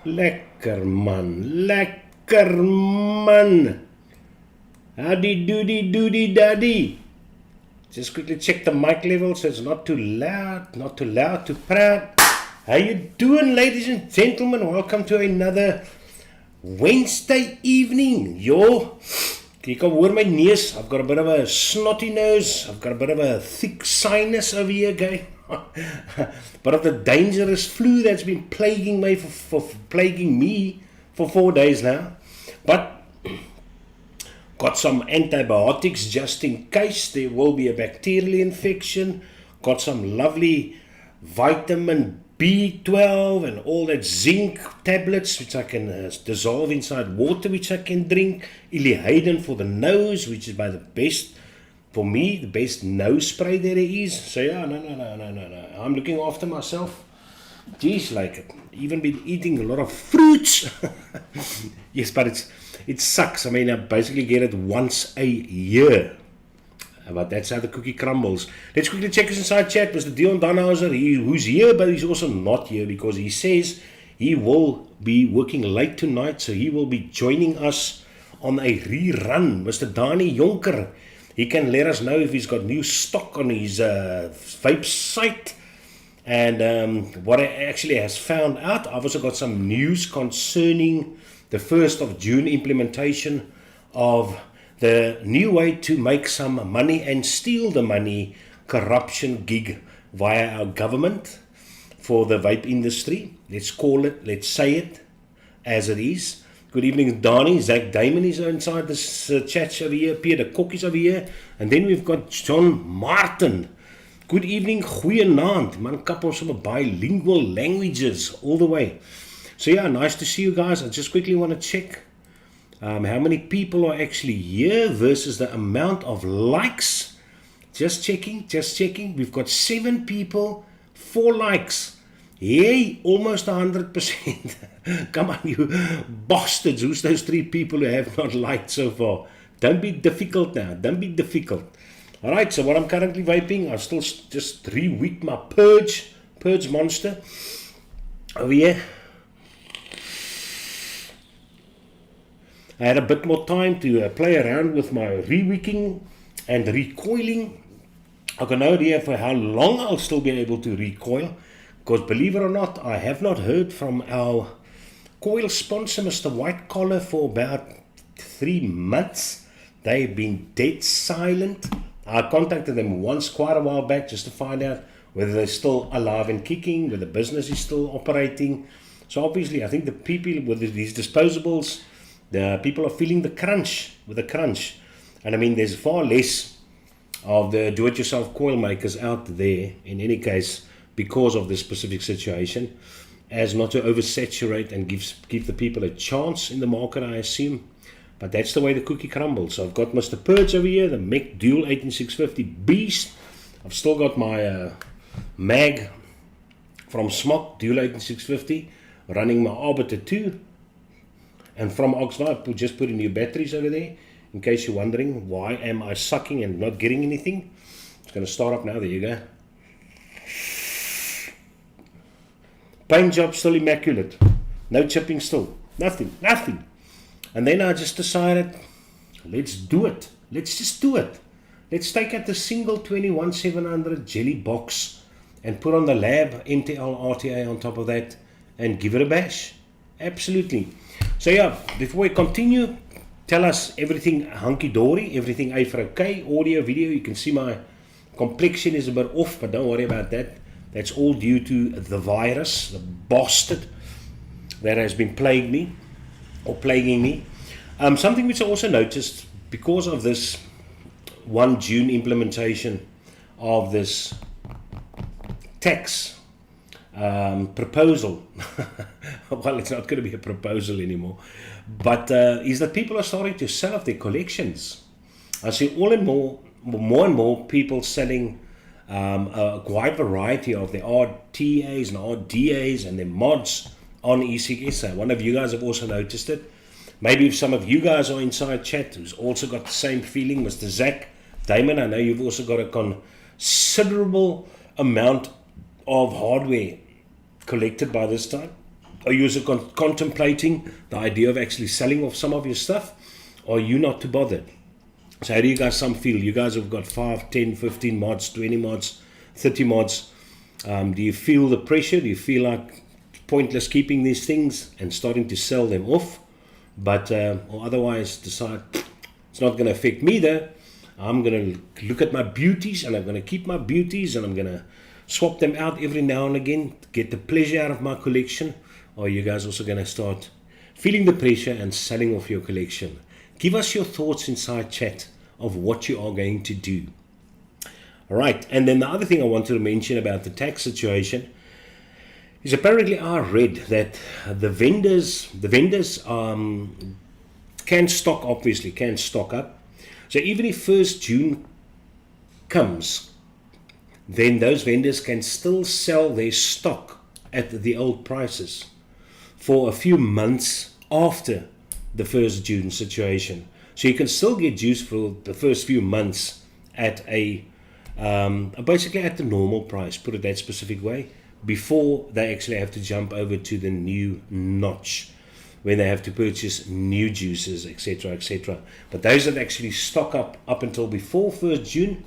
Lekker man, lekker man. Howdy doody doody daddy. Just quickly check the mic level so it's not too loud, too proud. How you doing, ladies and gentlemen? Welcome to another Wednesday evening. Yo, you can hear my neus. I've got a bit of a snotty nose. I've got a bit of a thick sinus over here, guy. But of the dangerous flu that's been plaguing me for 4 days now. But got some antibiotics just in case there will be a bacterial infection. Got some lovely vitamin B12 and all that zinc tablets which I can dissolve inside water, which I can drink. Hayden for the nose, which is by the best, for me, the best nose spray there is. So yeah, no. I'm looking after myself. Geez, like, even been eating a lot of fruits. Yes, but it sucks. I mean, I basically get it once a year. But that's how the cookie crumbles. Let's quickly check us inside chat. Mr. Dion Danhauser, who's here, but he's also not here because he says he will be working late tonight, so he will be joining us on a rerun. Mr. Dani Jonker, he can let us know if he's got new stock on his vape site. And what I actually has found out, I've also got some news concerning the 1st of June implementation of the new way to make some money and steal the money corruption gig via our government for the vape industry. Let's call it, let's say it as it is. Good evening, Donnie. Zach Damon is inside this chat over here. Peter Kok is over here. And then we've got John Martin. Good evening, goeienaand. Man, couple some bilingual languages all the way. So yeah, nice to see you guys. I just quickly want to check how many people are actually here versus the amount of likes. Just checking. We've got 7 people, 4 likes. Yay, almost 100%. Come on, you bastards. Who's those 3 people who have not liked so far? Don't be difficult now. Don't be difficult. Alright, so what I'm currently vaping, I still just re-week my Purge Monster over here. I had a bit more time to play around with my re-wicking and recoiling. I got no idea for how long I'll still be able to recoil, because believe it or not, I have not heard from our coil sponsor, Mr. White Collar, for about 3 months. They've been dead silent. I contacted them once quite a while back just to find out whether they're still alive and kicking, whether the business is still operating. So obviously, I think the people with these disposables, the people are feeling the crunch. And I mean, there's far less of the do-it-yourself coil makers out there, in any case, because of this specific situation, as not to oversaturate and give the people a chance in the market, I assume. But that's the way the cookie crumbles. So I've got Mr. Purge over here, the Mech Dual 18650 Beast. I've still got my mag from Smok Dual 18650 running my Arbiter 2. And from Oxford, I just put in new batteries over there, in case you're wondering why am I sucking and not getting anything. It's going to start up now. There you go. Paint job still immaculate. No chipping still. Nothing. And then I just decided, let's do it. Let's just do it. Let's take out the single 21700 jelly box and put on the lab MTL RTA on top of that and give it a bash. Absolutely. So yeah, before we continue, tell us everything hunky-dory, everything A for okay, audio, video. You can see my complexion is a bit off, but don't worry about that. That's all due to the virus, the bastard that has been plaguing me. Something which I also noticed, because of this 1 June implementation of this tax proposal, well, it's not going to be a proposal anymore, but is that people are starting to sell off their collections. I see more and more people selling a wide variety of their RTAs and RDAs and their mods on eSigEssa. One of you guys have also noticed it. Maybe if some of you guys are inside chat who's also got the same feeling, Mr. Zach Damon, I know you've also got a considerable amount of hardware collected by this time. Are you also contemplating the idea of actually selling off some of your stuff? Or are you not too bothered? So how do you guys some feel? You guys have got 5, 10, 15 mods, 20 mods, 30 mods. Do you feel the pressure? Do you feel like pointless keeping these things and starting to sell them off? But or otherwise decide it's not going to affect me though. I'm going to look at my beauties and I'm going to keep my beauties and I'm going to swap them out every now and again to get the pleasure out of my collection. Or are you guys also going to start feeling the pressure and selling off your collection? Give us your thoughts inside chat of what you are going to do. All right, and then the other thing I wanted to mention about the tax situation is apparently I read that the vendors can stock, obviously, can stock up. So even if 1st June comes, then those vendors can still sell their stock at the old prices for a few months after the 1st June situation. So you can still get juice for the first few months at a basically at the normal price, put it that specific way, before they actually have to jump over to the new notch when they have to purchase new juices, etc., etc. But those that actually stock up until before 1st June,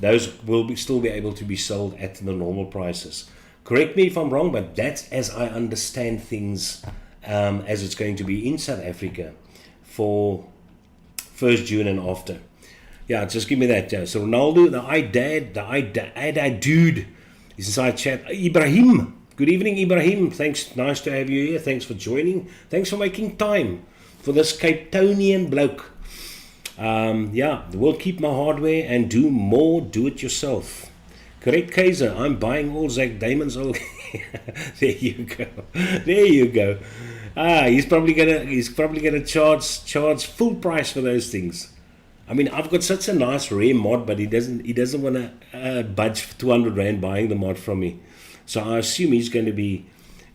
those will still be able to be sold at the normal prices. Correct me if I'm wrong, but that's as I understand things as it's going to be in South Africa for 1st June and after. Yeah, just give me that. Yeah. So Ronaldo, the iDad dude is inside chat. Ibrahim, good evening, Ibrahim. Thanks, nice to have you here. Thanks for joining. Thanks for making time for this Cape Townian bloke. Yeah, we'll keep my hardware and do more do-it-yourself. Correct, Kaiser. I'm buying all Zach Damon's old. There you go. There you go. He's probably gonna charge full price for those things. I mean, I've got such a nice rare mod, but he doesn't want to budge for 200 Rand buying the mod from me. So I assume he's going to be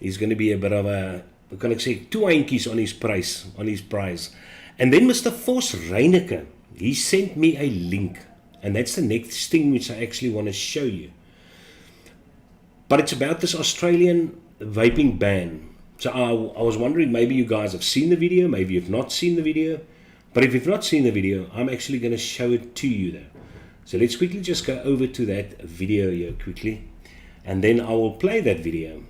a bit of a, we're going to say, 2 eintjies on his price. And then Mr. Vos Reineke, he sent me a link, and that's the next thing which I actually want to show you. But it's about this Australian vaping ban. So I was wondering, maybe you guys have seen the video, maybe you've not seen the video. But if you've not seen the video, I'm actually going to show it to you though. So let's quickly just go over to that video here quickly. And then I will play that video.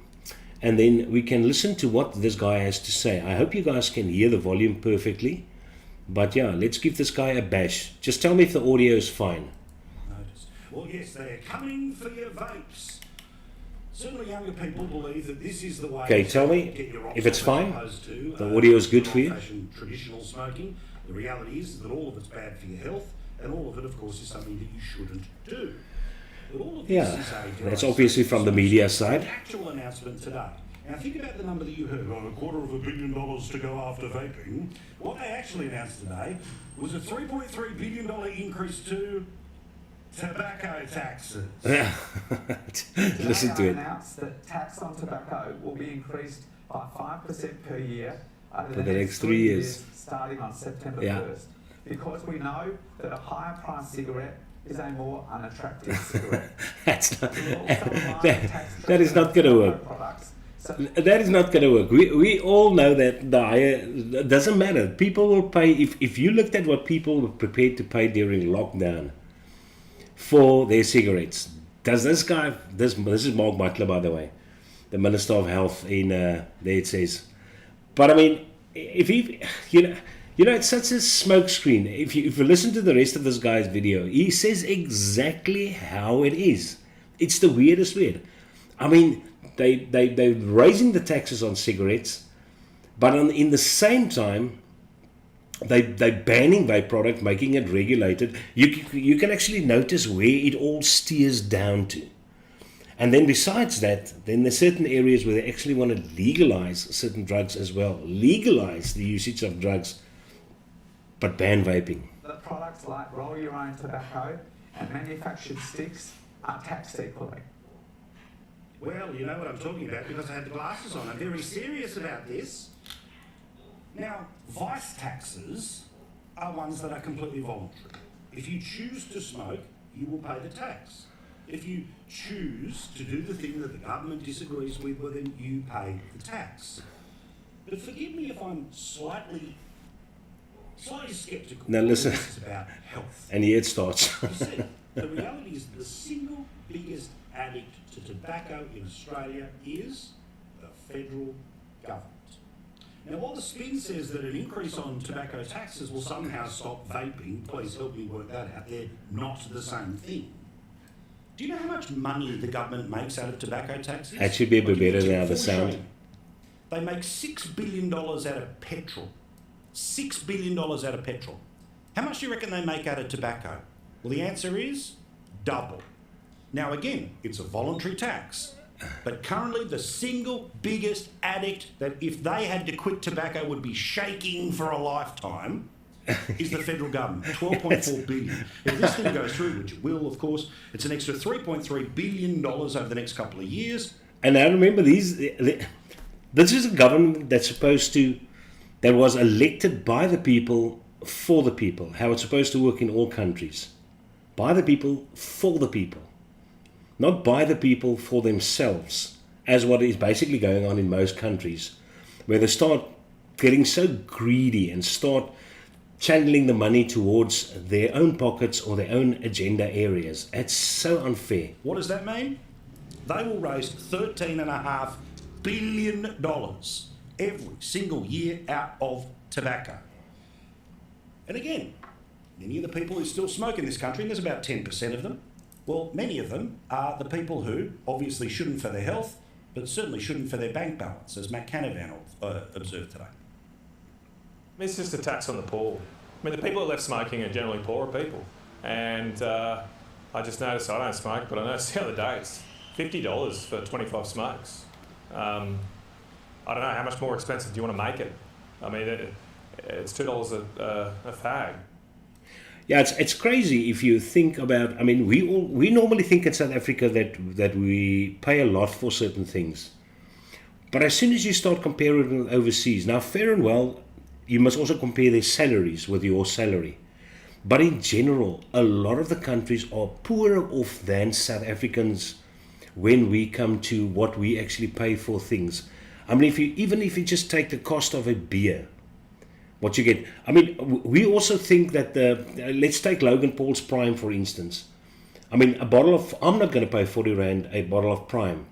And then we can listen to what this guy has to say. I hope you guys can hear the volume perfectly. But yeah, let's give this guy a bash. Just tell me if the audio is fine. Well, yes, they're coming for your vapes. Certainly younger people believe that this is the way. Okay, tell me if it's fine. The audio is good for you. Traditional smoking. The reality is that all of it's bad for your health, and all of it, of course, is something that you shouldn't do. But all of this is that's obviously from the media side. The actual announcement today. Now think about the number that you heard, on $250 million to go after vaping. What they actually announced today was a $3.3 billion increase to tobacco taxes. Listen to it. Announced that tax on tobacco will be increased by 5% per year over the next 3 years, starting on September 1st. Because we know that a higher price cigarette is a more unattractive cigarette. That is not going to work. That is not going to work. We all know that the higher, it doesn't matter. People will pay, if you looked at what people were prepared to pay during lockdown for their cigarettes. Does this guy, this is Mark Butler, by the way, the Minister of Health in, there it says. But I mean, if he, it's such a smoke screen. If you listen to the rest of this guy's video, he says exactly how it is. It's the weirdest weird. I mean, they're raising the taxes on cigarettes, but in the same time, they're banning vape product, making it regulated. You can actually notice where it all steers down to. And then besides that, then there's certain areas where they actually want to legalize certain drugs as well. Legalize the usage of drugs, but ban vaping. The products like roll your own tobacco and manufactured sticks are taxed equally. Well, you know what I'm talking about because I had the glasses on. I'm very serious about this. Now, vice taxes are ones that are completely voluntary. If you choose to smoke, you will pay the tax. If you choose to do the thing that the government disagrees with, well, then you pay the tax. But forgive me if I'm slightly sceptical. Now listen. This is about health. And here it starts. You see, the reality is the single biggest addict to tobacco in Australia is the federal government. Now, while the spin says that an increase on tobacco taxes will somehow stop vaping, please help me work that out, they're not the same thing. Do you know how much money the government makes out of tobacco taxes? That should be a bit better than how the Full sound. shame. They make $6 billion out of petrol. $6 billion out of petrol. How much do you reckon they make out of tobacco? Well, the answer is double. Now, again, it's a voluntary tax. But currently, the single biggest addict that if they had to quit tobacco would be shaking for a lifetime is the federal government, $12.4 billion. If this thing goes through, which it will, of course, it's an extra $3.3 billion over the next couple of years. And I remember this is a government that was elected by the people for the people, how it's supposed to work in all countries. By the people, for the people. Not by the people for themselves, as what is basically going on in most countries, where they start getting so greedy and start channeling the money towards their own pockets or their own agenda areas. It's so unfair. What does that mean? They will raise $13.5 billion every single year out of tobacco. And again, many of the people who still smoke in this country, and there's about 10% of them, well, many of them are the people who obviously shouldn't for their health, but certainly shouldn't for their bank balance, as Matt Canavan observed today. It's just a tax on the poor. I mean, the people that are left smoking are generally poorer people. And I just noticed, I don't smoke, but I noticed the other day it's $50 for 25 smokes. I don't know, how much more expensive do you want to make it? I mean, it's $2 a fag. Yeah, it's crazy if you think about. I mean, we normally think in South Africa that we pay a lot for certain things, but as soon as you start comparing with overseas, now fair and well, you must also compare their salaries with your salary. But in general, a lot of the countries are poorer off than South Africans when we come to what we actually pay for things. I mean, even if you just take the cost of a beer. What you get. I mean, we also think that let's take Logan Paul's Prime, for instance. I mean, I'm not going to pay 40 Rand a bottle of Prime.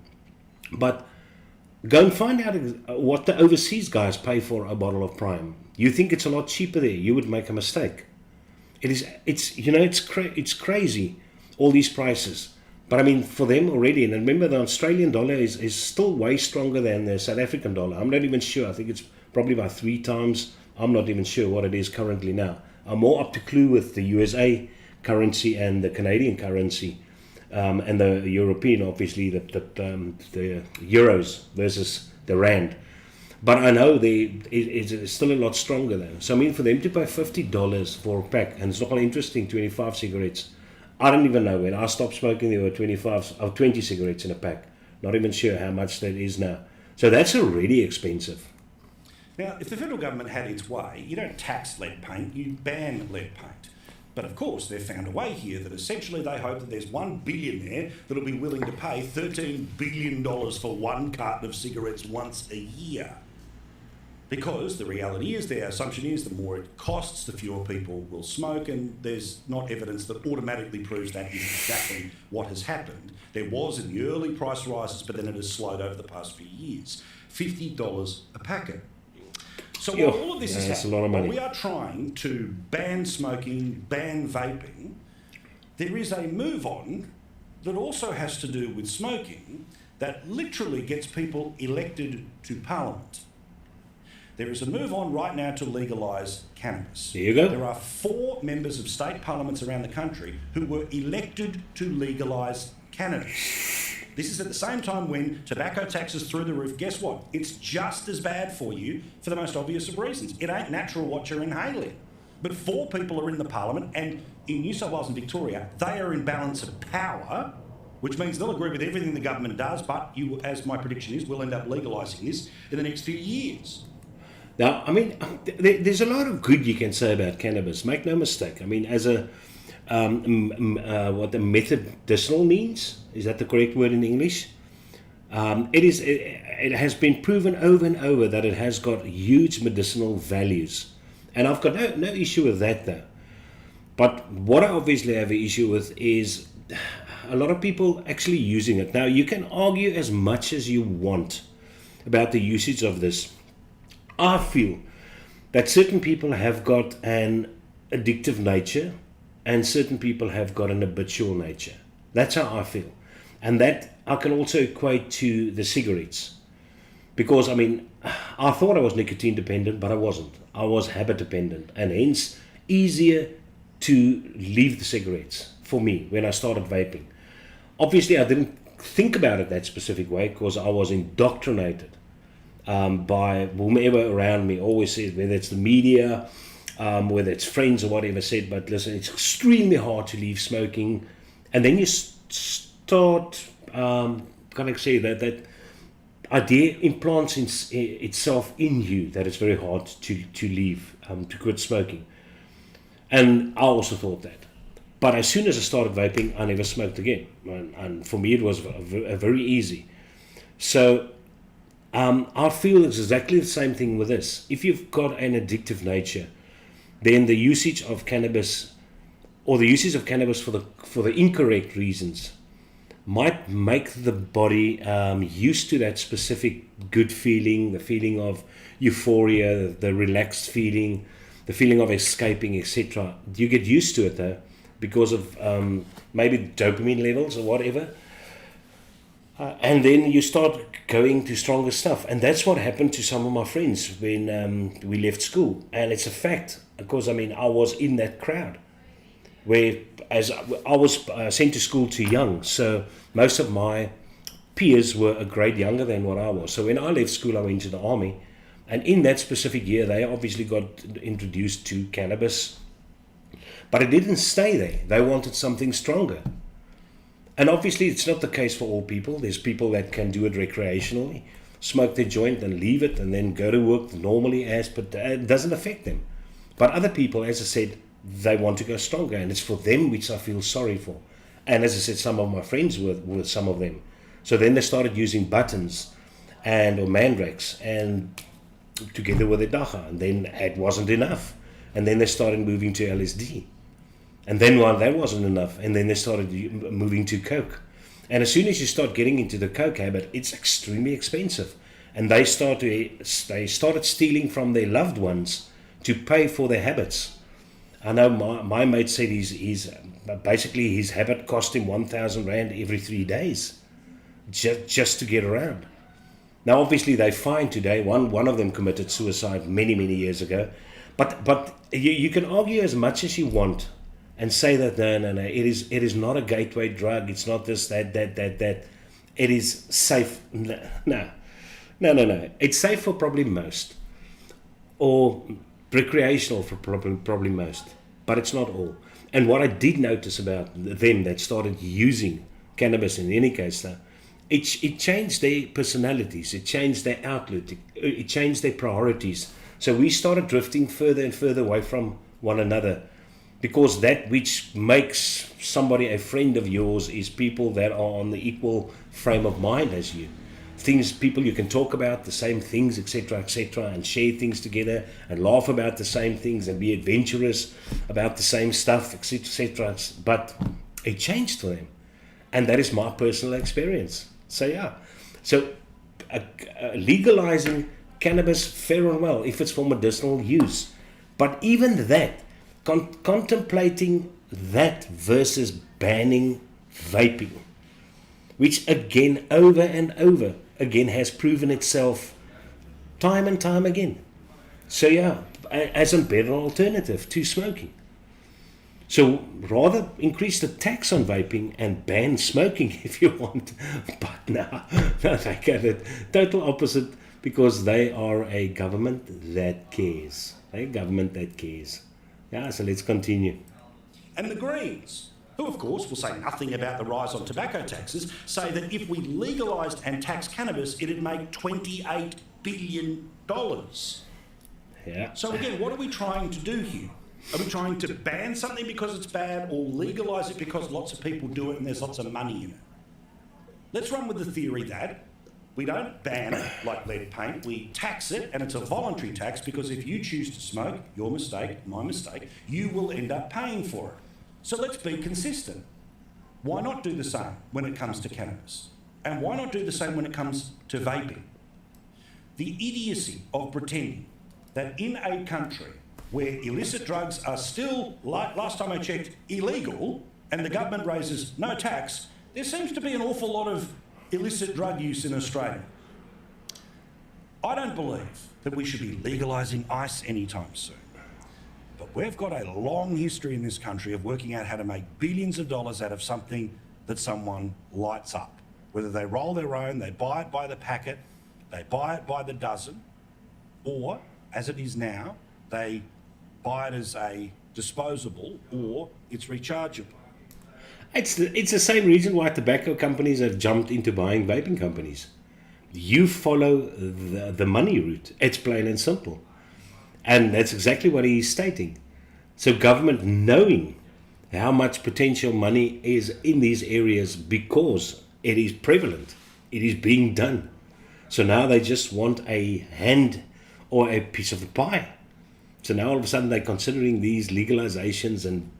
But go and find out what the overseas guys pay for a bottle of Prime. You think it's a lot cheaper there. You would make a mistake. It's crazy, all these prices. But I mean, for them already, and remember the Australian dollar is still way stronger than the South African dollar. I'm not even sure. I think it's probably about 3 times. I'm not even sure what it is currently now. I'm more up to clue with the USA currency and the Canadian currency, and the European, obviously, the euros versus the rand. But I know it's still a lot stronger though. So I mean, for them to pay $50 for a pack, and it's not interesting, 25 cigarettes. I don't even know. When I stopped smoking, there were 20 cigarettes in a pack. Not even sure how much that is now. So that's already expensive. Now, if the federal government had its way, you don't tax lead paint, you ban lead paint. But of course, they've found a way here that essentially they hope that there's one billionaire that'll be willing to pay $13 billion for one carton of cigarettes once a year. Because the reality is, their assumption is, the more it costs, the fewer people will smoke, and there's not evidence that automatically proves that is exactly what has happened. There was in the early price rises, but then it has slowed over the past few years. $50 a packet. So while all of this is happening, while we are trying to ban smoking, ban vaping, there is a move on that also has to do with smoking that literally gets people elected to Parliament. There is a move on right now to legalise cannabis. There you go. There are 4 members of state parliaments around the country who were elected to legalise cannabis. This is at the same time when tobacco tax is through the roof. Guess what? It's just as bad for you for the most obvious of reasons. It ain't natural what you're inhaling. But 4 people are in the parliament, and in New South Wales and Victoria, they are in balance of power, which means they'll agree with everything the government does, but you, as my prediction is, will end up legalising this in the next few years. Now, I mean, there's a lot of good you can say about cannabis. Make no mistake. I mean, as a what the medicinal means. Is that the correct word in English? It has been proven over and over that it has got huge medicinal values. And I've got no issue with that though. But what I obviously have an issue with is a lot of people actually using it. Now, you can argue as much as you want about the usage of this. I feel that certain people have got an addictive nature and certain people have got an habitual nature. That's how I feel. And that I can also equate to the cigarettes. Because, I mean, I thought I was nicotine dependent, but I wasn't. I was habit dependent, and hence easier to leave the cigarettes for me when I started vaping. Obviously, I didn't think about it that specific way because I was indoctrinated by whomever around me always said, whether it's the media, whether it's friends or whatever, said, but listen, it's extremely hard to leave smoking. And then you start, can I say that idea implants itself in you that it's very hard to leave, to quit smoking. And I also thought that. But as soon as I started vaping, I never smoked again. And for me, it was very easy. So I feel it's exactly the same thing with this. If you've got an addictive nature, then the usage of cannabis, or the usage of cannabis for the incorrect reasons, might make the body used to that specific good feeling, the feeling of euphoria, the relaxed feeling, the feeling of escaping, etc. You get used to it though, because of maybe dopamine levels or whatever. And then you start going to stronger stuff. And that's what happened to some of my friends when we left school. And it's a fact, because I mean, I was in that crowd where, as I was sent to school too young, so most of my peers were a grade younger than what I was. So when I left school, I went to the army, and in that specific year, they obviously got introduced to cannabis, but it didn't stay there. They wanted something stronger. And obviously, it's not the case for all people. There's people that can do it recreationally, smoke their joint and leave it, and then go to work normally but it doesn't affect them. But other people, as I said, they want to go stronger, and it's for them which I feel sorry for. And as I said, some of my friends were some of them. So then they started using buttons or mandrakes, and together with the dacha, and then it wasn't enough. And then they started moving to LSD. And then while that wasn't enough, and then they started moving to coke. And as soon as you start getting into the coke habit, it's extremely expensive. And they started stealing from their loved ones to pay for their habits. I know my mate said basically his habit cost him 1,000 Rand every 3 days just to get around. Now, obviously, they're fine today. One of them committed suicide many years ago. But you can argue as much as you want and say that no, it is not a gateway drug. It's not this, that. It is safe. No. It's safe for probably most, or recreational for probably most, but it's not all. And what I did notice about them that started using cannabis in any case, though, it changed their personalities, it changed their outlook, it changed their priorities. So we started drifting further and further away from one another, because that which makes somebody a friend of yours is people that are on the equal frame of mind as you. People you can talk about the same things, etc., and share things together and laugh about the same things and be adventurous about the same stuff, etc. But it changed for them, and that is my personal experience. So yeah, legalizing cannabis, fair and well, if it's for medicinal use, but even that, contemplating that versus banning vaping, which again, over and over again, has proven itself time and time again. So yeah, as a better alternative to smoking. So rather increase the tax on vaping and ban smoking if you want. But no, they get it total opposite, because they are a government that cares. A government that cares. Yeah, so let's continue. And the Greens, who of course will say nothing about the rise on tobacco taxes, say that if we legalised and taxed cannabis, it'd make $28 billion. Yeah. So again, what are we trying to do here? Are we trying to ban something because it's bad or legalise it because lots of people do it and there's lots of money in it? Let's run with the theory that we don't ban it like lead paint, we tax it, and it's a voluntary tax because if you choose to smoke, your mistake, my mistake, you will end up paying for it. So let's be consistent. Why not do the same when it comes to cannabis? And why not do the same when it comes to vaping? The idiocy of pretending that in a country where illicit drugs are still, like last time I checked, illegal, and the government raises no tax, there seems to be an awful lot of illicit drug use in Australia. I don't believe that we should be legalising ice anytime soon. But we've got a long history in this country of working out how to make billions of dollars out of something that someone lights up. Whether they roll their own, they buy it by the packet, they buy it by the dozen, or, as it is now, they buy it as a disposable or it's rechargeable. It's the same reason why tobacco companies have jumped into buying vaping companies. You follow the money route. It's plain and simple. And that's exactly what he's stating. So government, knowing how much potential money is in these areas because it is prevalent, it is being done. So now they just want a hand or a piece of the pie. So now all of a sudden they're considering these legalizations and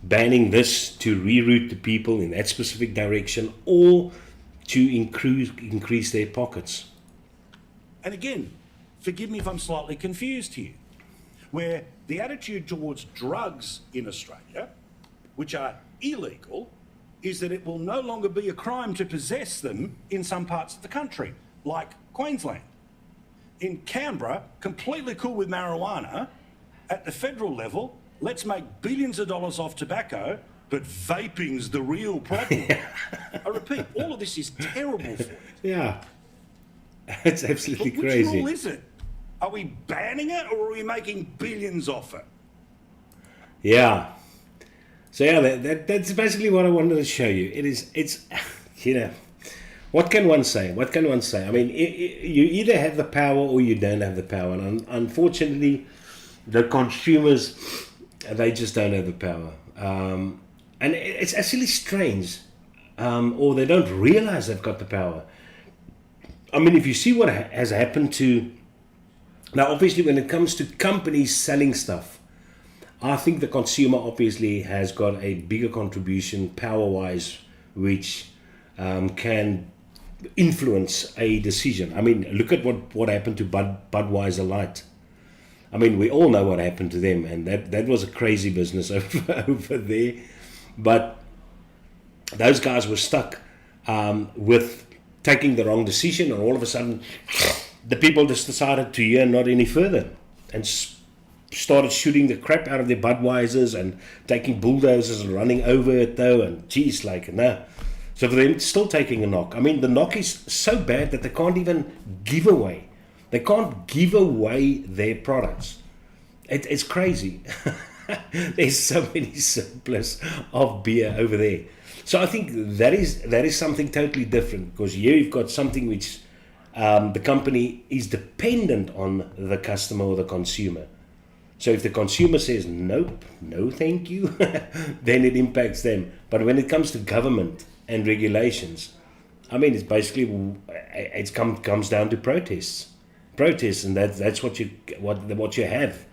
banning this to reroute the people in that specific direction or to increase their pockets. And again, forgive me if I'm slightly confused here, where the attitude towards drugs in Australia, which are illegal, is that it will no longer be a crime to possess them in some parts of the country, like Queensland. In Canberra, completely cool with marijuana. At the federal level, let's make billions of dollars off tobacco, but vaping's the real problem. I repeat, all of this is terrible for you. Yeah, it's absolutely But which crazy. rule is it? Are we banning it or are we making billions off it? Yeah. So yeah, that's basically what I wanted to show you. It's what can one say? What can one say? I mean, you either have the power or you don't have the power. And unfortunately, the consumers, they just don't have the power. And it's actually strange. Or they don't realize they've got the power. I mean, if you see what has happened to... Now, obviously, when it comes to companies selling stuff, I think the consumer obviously has got a bigger contribution power-wise, which can influence a decision. I mean, look at what happened to Budweiser Light. I mean, we all know what happened to them, and that was a crazy business over there. But those guys were stuck with taking the wrong decision, and all of a sudden, the people just decided to hear not any further and started shooting the crap out of their Budweisers and taking bulldozers and running over it though, and geez, like, no. So for them, it's still taking a knock. I mean, the knock is so bad that they can't even give away. They can't give away their products. It's crazy. There's so many simplest of beer over there. So I think that is something totally different, because here you've got something which the company is dependent on the customer or the consumer. So if the consumer says nope, no thank you, then it impacts them. But when it comes to government and regulations, I mean, it's basically comes down to protests, and that's what you have.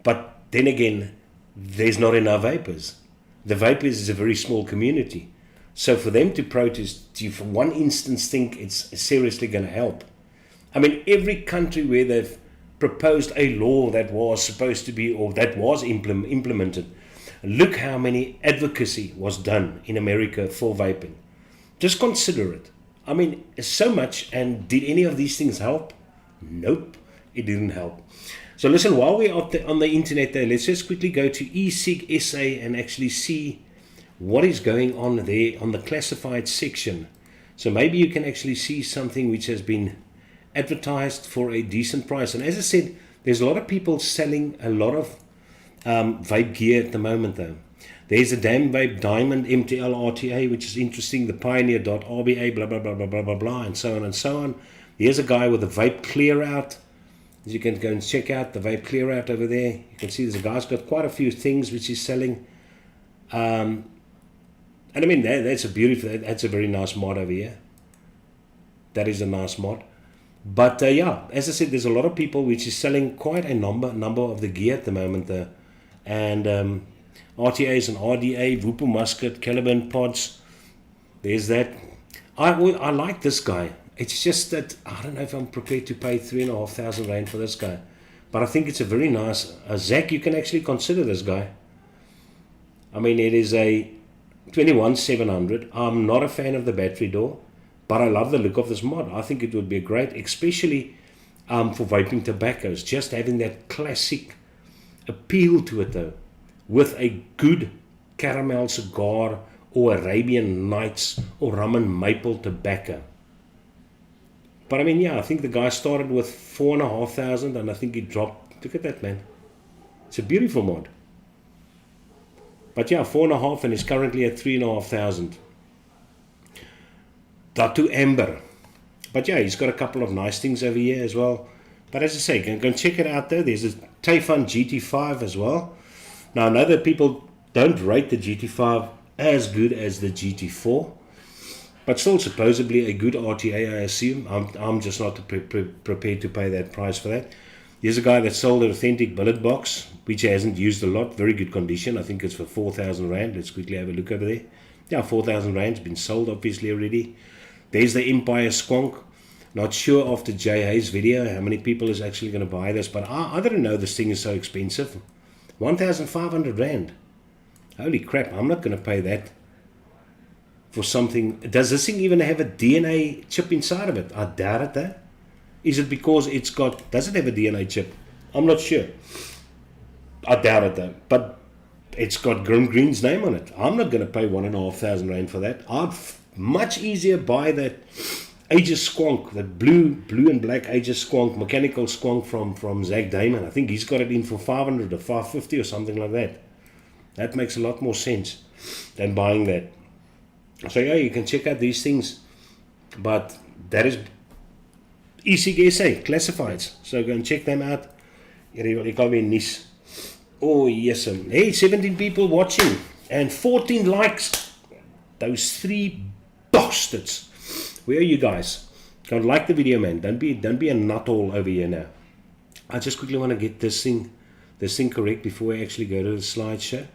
But then again, there's not enough vapors. The vapors is a very small community. So for them to protest, do you for one instance think it's seriously going to help? I mean, every country where they've proposed a law that was supposed to be, or that was implemented, look how many advocacy was done in America for vaping. Just consider it. I mean, so much, and did any of these things help? Nope, it didn't help. So listen, while we're on the internet there, let's just quickly go to eSig SA and actually see what is going on there on the classified section. So maybe you can actually see something which has been advertised for a decent price. And as I said, there's a lot of people selling a lot of vape gear at the moment though. There's a Damn Vape Diamond MTL RTA, which is interesting, the Pioneer.RBA, blah, blah, blah, blah, blah, blah, blah, and so on and so on. Here's a guy with a vape clear out. You can go and check out the vape clear out over there. You can see there's a guy's got quite a few things which he's selling. And I mean, that's a very nice mod over here. That is a nice mod. But yeah, as I said, there's a lot of people which is selling quite a number of the gear at the moment. And RTAs and RDA, Wupu musket, Caliban pods. There's that. I like this guy. It's just that I don't know if I'm prepared to pay 3,500 rand for this guy. But I think it's a very nice Zach. You can actually consider this guy. I mean, it is a 21,700. I'm not a fan of the battery door, but I love the look of this mod. I think it would be great, especially for vaping tobaccos. Just having that classic appeal to it, though, with a good caramel cigar or Arabian Nights or rum and maple tobacco. But I mean, yeah, I think the guy started with 4,500 and I think he dropped. Look at that, man. It's a beautiful mod. But yeah, 4.5 and is currently at 3,500. Datu Amber. But yeah, he's got a couple of nice things over here as well. But as I say, go and check it out there. There's a Tayfun GT5 as well. Now, I know that people don't rate the GT5 as good as the GT4. But still supposedly a good RTA, I assume. I'm just not prepared to pay that price for that. Here's a guy that sold an authentic bullet box, which he hasn't used a lot. Very good condition. I think it's for 4,000 rand. Let's quickly have a look over there. Yeah, 4,000 rand's been sold obviously already. There's the Empire Squonk. Not sure after Jay Hayes' video how many people is actually going to buy this. But I don't know, this thing is so expensive. 1,500 rand. Holy crap, I'm not going to pay that for something. Does this thing even have a DNA chip inside of it? I doubt it, though. Is it because it's got, does it have a DNA chip? I'm not sure. I doubt it, though. But it's got Grim Green's name on it. I'm not going to pay 1,500 rand for that. I'd much easier buy that Aegis Squonk, that blue and black Aegis Squonk, mechanical Squonk from Zach Damon. I think he's got it in for 500 or 550 or something like that. That makes a lot more sense than buying that. So yeah, you can check out these things, but that is ECGSA classifieds. So go and check them out. Hier kan weer nuus. Oh yes, hey, 17 people watching and 14 likes. Those 3 bastards. Where are you guys? Go and like the video, man. Don't be a nuthole over here now. I just quickly want to get this thing correct before I actually go to the slideshow.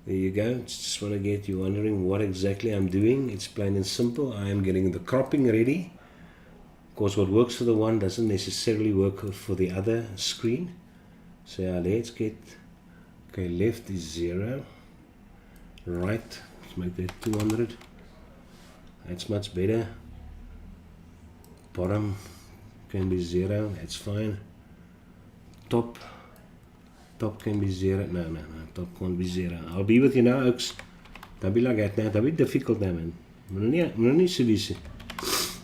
There you go. Just want to get you wondering what exactly I'm doing. It's plain and simple. I am getting the cropping ready. Of course, what works for the one doesn't necessarily work for the other screen. So yeah, let's get, okay, left is 0. Right, let's make that 200. That's much better. Bottom can be 0. That's fine. Top can be 0. No. Top can't be 0. I'll be with you now, Oaks. Don't be like that now. Don't be difficult now, man. Moenie so wees nie.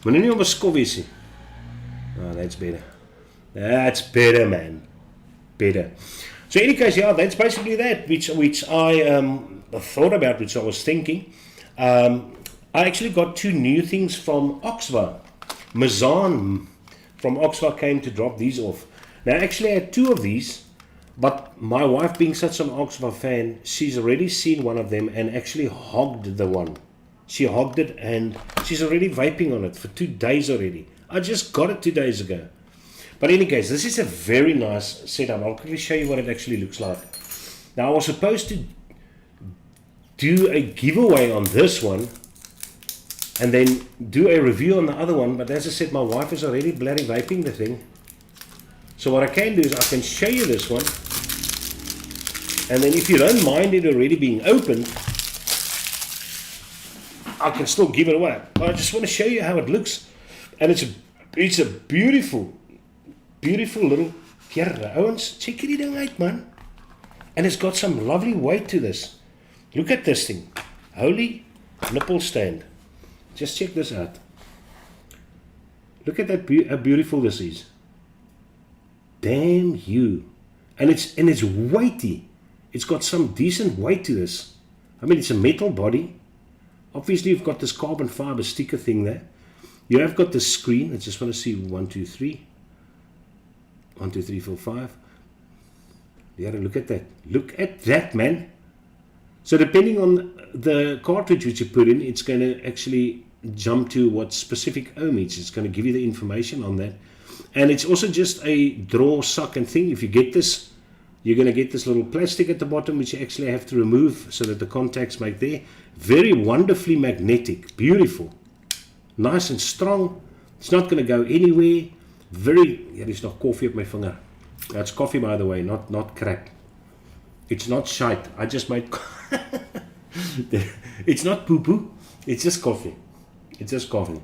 Moenie nie op 'n skof wees nie. Oh, that's better. That's better, man. Better. So, in any case, yeah, that's basically that, which I thought about, which I was thinking. I actually got 2 new things from Oxva. Mazan from Oxva came to drop these off. Now, actually, I had 2 of these. But my wife, being such an Oxva fan, she's already seen one of them and actually hogged the one. She hogged it and she's already vaping on it for 2 days already. I just got it 2 days ago. But in any case, this is a very nice setup. I'll quickly show you what it actually looks like. Now, I was supposed to do a giveaway on this one and then do a review on the other one. But as I said, my wife is already bloody vaping the thing. So what I can do is I can show you this one. And then if you don't mind it already being opened, I can still give it away. But I just want to show you how it looks. And it's a beautiful little, here, Owens, check it out, man. And it's got some lovely weight to this. Look at this thing. Holy nipple stand. Just check this out. Look at that, how beautiful this is. Damn you. And it's weighty. It's got some decent weight to this. I mean, it's a metal body. Obviously, you've got this carbon fiber sticker thing there. You have got the screen. I just want to see 1, 2, 3. 1, 2, 3, 4, 5. Yeah, look at that. Look at that, man. So depending on the cartridge which you put in, it's going to actually jump to what specific ohmage. It's going to give you the information on that. And it's also just a draw socket thing. If you get this, you're going to get this little plastic at the bottom which you actually have to remove so that the contacts make there. Very wonderfully magnetic. Beautiful. Nice and strong. It's not going to go anywhere. Very, hier is nog coffee op my vinger. That's coffee, by the way, not crap. It's not shite. I just made it's not poo-poo. It's just coffee. It's just coffee.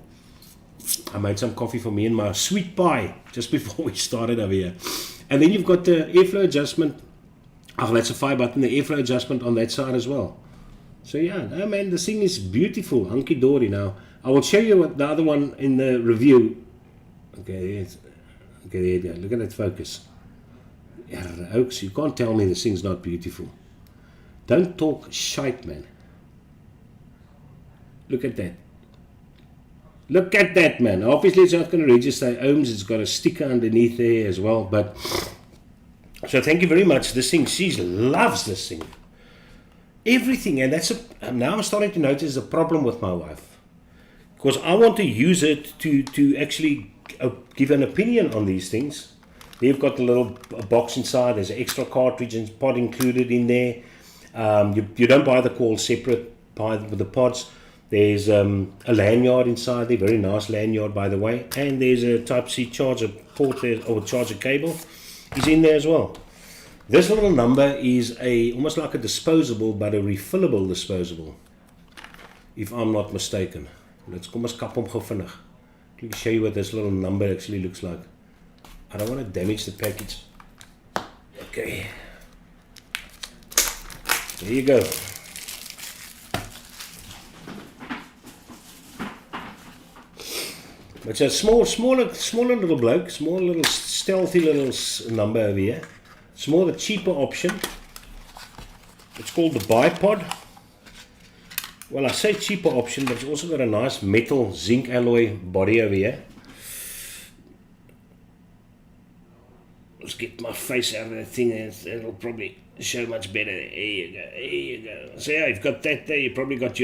I made some coffee for me and my sweet pie just before we started over here. And then you've got the airflow adjustment. Oh, that's a fire button. The airflow adjustment on that side as well. So yeah, no man, this thing is beautiful. Hunky-dory now. I will show you what the other one in the review. Okay, there you go. Look at that focus. Yeah, Oaks, you can't tell me this thing's not beautiful. Don't talk shite, man. Look at that. Look at that, man. Obviously, it's not going to register ohms. It's got a sticker underneath there as well. But so thank you very much. This thing, she loves this thing. Everything, and now I'm starting to notice a problem with my wife. Because I want to use it to actually give an opinion on these things. You've got the little box inside. There's an extra cartridge and pod included in there. You don't buy the coil separate, buy with the pods. There's a lanyard inside there, very nice lanyard by the way. And there's a Type-C charger port there, or charger cable is in there as well. This little number is almost like a disposable, but a refillable disposable, if I'm not mistaken. Let's kom ons kap hom gou vinnig. Let me show you what this little number actually looks like. I don't want to damage the package. Okay. There you go. It's a smaller little bloke, small little stealthy little number over here. It's more the cheaper option. It's called the bipod. Well, I say cheaper option, but it's also got a nice metal zinc alloy body over here. Let's get my face out of that thing, and it'll probably show much better. There you go, there you go. So yeah, you've got that there. You probably got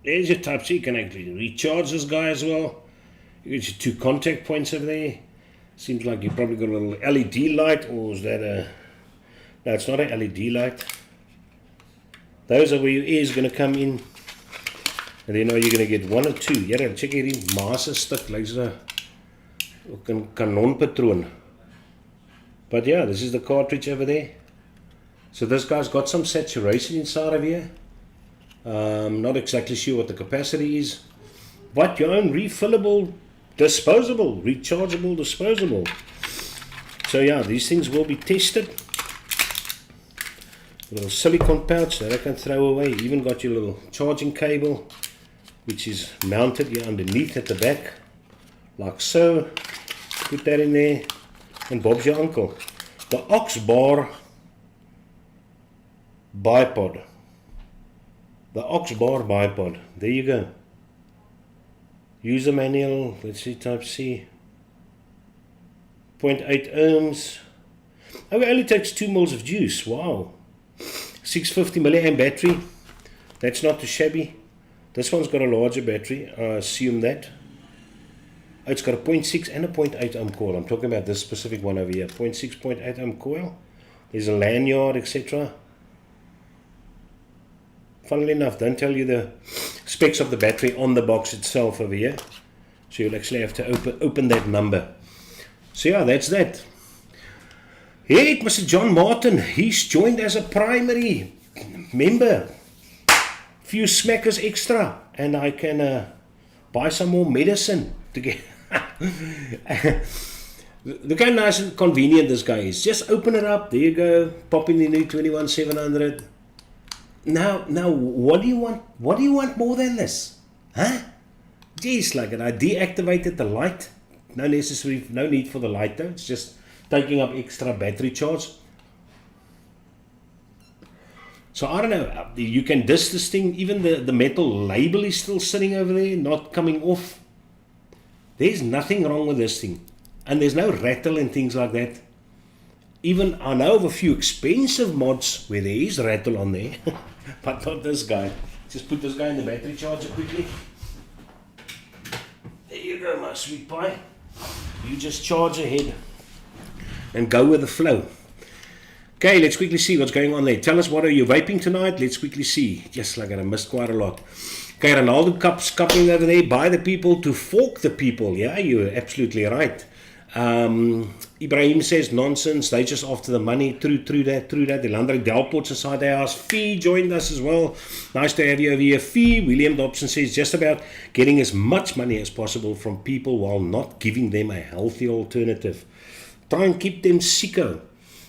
there's your Type-C. You can actually recharge this guy as well. You got your 2 contact points over there. Seems like you've probably got a little LED light, or is that no, it's not an LED light. Those are where your air is going to come in. And then you're going to get 1 or 2. Yeah, check hierdie masse stuk, like so a kanon patron. But yeah, this is the cartridge over there. So this guy's got some saturation inside of here. Not exactly sure what the capacity is. But your own refillable, disposable, rechargeable, disposable. So yeah, these things will be tested. A little silicone pouch that I can throw away. You even got your little charging cable, which is mounted here underneath at the back, like so. Put that in there, and Bob's your uncle. The Ox Bar bipod. The Ox Bar bipod. There you go. User manual. Let's see, Type-C. 0.8 ohms. Oh, it only takes 2 mils of juice. Wow. 650 milliamp battery. That's not too shabby. This one's got a larger battery. I assume that. Oh, it's got a 0.6 and a 0.8 ohm coil. I'm talking about this specific one over here. 0.6, 0.8 ohm coil. There's a lanyard, etc. Funnily enough, don't tell you the specs of the battery on the box itself over here. So you'll actually have to open that number. So yeah, that's that. Hey, Mr. John Martin, he's joined as a primary member. Few smackers extra, and I can buy some more medicine to get. Look how nice and convenient this guy is. Just open it up. There you go. Pop in the new 21700. Now, what do you want? What do you want more than this? Huh? Jeez, like it. I deactivated the light. No need for the light though. It's just taking up extra battery charge. So I don't know. You can diss this thing. Even the metal label is still sitting over there, not coming off. There's nothing wrong with this thing. And there's no rattle and things like that. Even I know of a few expensive mods where there is rattle on there, but not this guy. Just put this guy in the battery charger quickly. There you go, my sweet pie. You just charge ahead and go with the flow. Okay, let's quickly see what's going on there. Tell us, what are you vaping tonight? Let's quickly see. Just like I missed quite a lot. Okay, Ronaldo Cup's coupling over there. Buy the people to fork the people. Yeah, you're absolutely right. Ibrahim says nonsense. They just after the money. True that. The Landry Delport's inside their house. Fee joined us as well. Nice to have you over here. Fee. William Dobson says just about getting as much money as possible from people while not giving them a healthy alternative. Try and keep them sicko.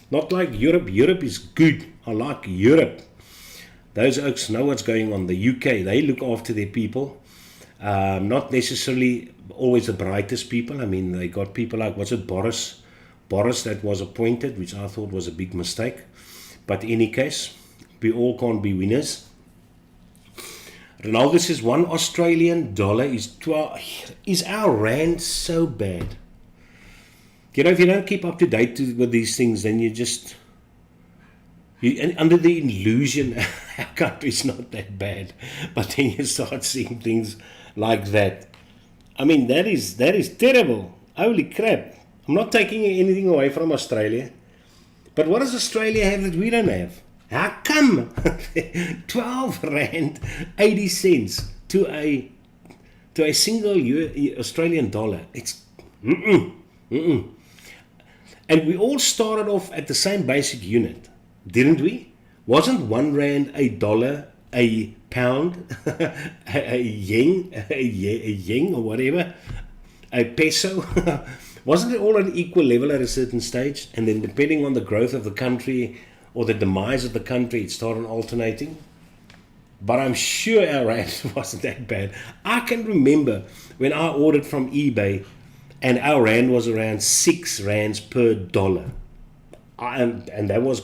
Not like Europe. Europe is good. I like Europe. Those oaks know what's going on. The UK, they look after their people. Not necessarily always the brightest people. I mean, they got people like, what's it, Boris that was appointed, which I thought was a big mistake. But in any case, we all can't be winners. Ronaldo says $1 Australian is 12. Is our rand so bad? You know, if you don't keep up to date with these things, then you under the illusion our country's not that bad. But then you start seeing things like that. I mean, that is terrible. Holy crap. I'm not taking anything away from Australia. But what does Australia have that we don't have? How come? 12 rand 80 cents to a single Australian dollar. It's And we all started off at the same basic unit, didn't we? Wasn't 1 rand a dollar, a pound, a yen or whatever, a peso? Wasn't it all at an equal level at a certain stage? And then depending on the growth of the country or the demise of the country, it started alternating. But I'm sure our rand wasn't that bad. I can remember when I ordered from eBay and our rand was around 6 rands per dollar. And that was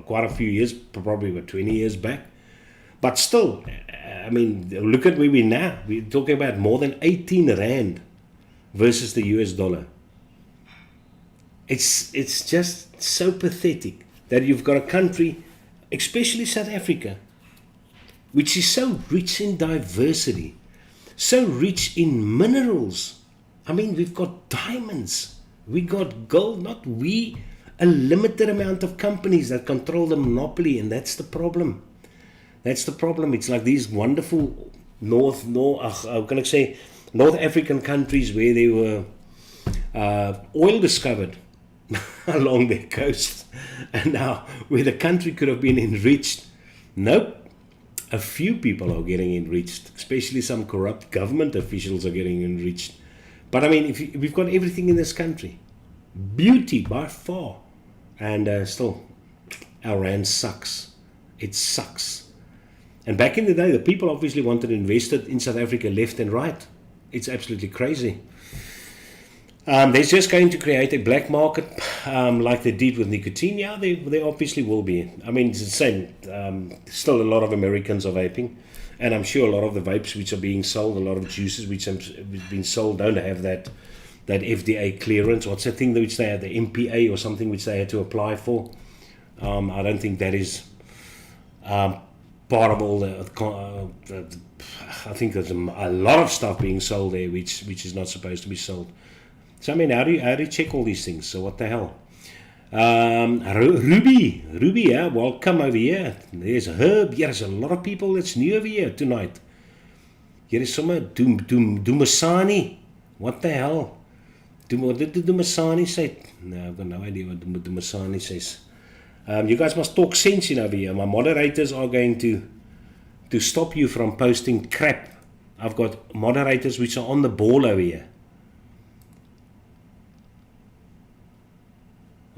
quite a few years, probably about 20 years back. But still, I mean, look at where we are now. We're talking about more than 18 rand versus the US dollar. It's just so pathetic that you've got a country, especially South Africa, which is so rich in diversity, so rich in minerals. I mean, we've got diamonds, we got gold, a limited amount of companies that control the monopoly, and that's the problem. That's the problem. It's like these wonderful North African countries where there were oil discovered along their coast, and now where the country could have been enriched. Nope. A few people are getting enriched, especially some corrupt government officials are getting enriched. But I mean, we've got everything in this country. Beauty by far. And still, our rand sucks. It sucks. And back in the day, the people obviously wanted to invest it in South Africa left and right. It's absolutely crazy. They're just going to create a black market like they did with nicotine. Yeah, they obviously will be. I mean, it's the same. Still a lot of Americans are vaping. And I'm sure a lot of the vapes which are being sold, a lot of juices which have been sold don't have that FDA clearance. What's the thing which they had, the MPA or something which they had to apply for? I don't think that is part of all I think there's a lot of stuff being sold there which is not supposed to be sold. So I mean, how do you check all these things? So what the hell? Ruby, yeah, welcome over here. There's Herb. Yeah, there's a lot of people that's new over here tonight. Here is some Dumasani. What the hell? What did Dumasani say? No, I've got no idea what Dumasani says. You guys must talk sense in over here. My moderators are going to stop you from posting crap. I've got moderators which are on the ball over here.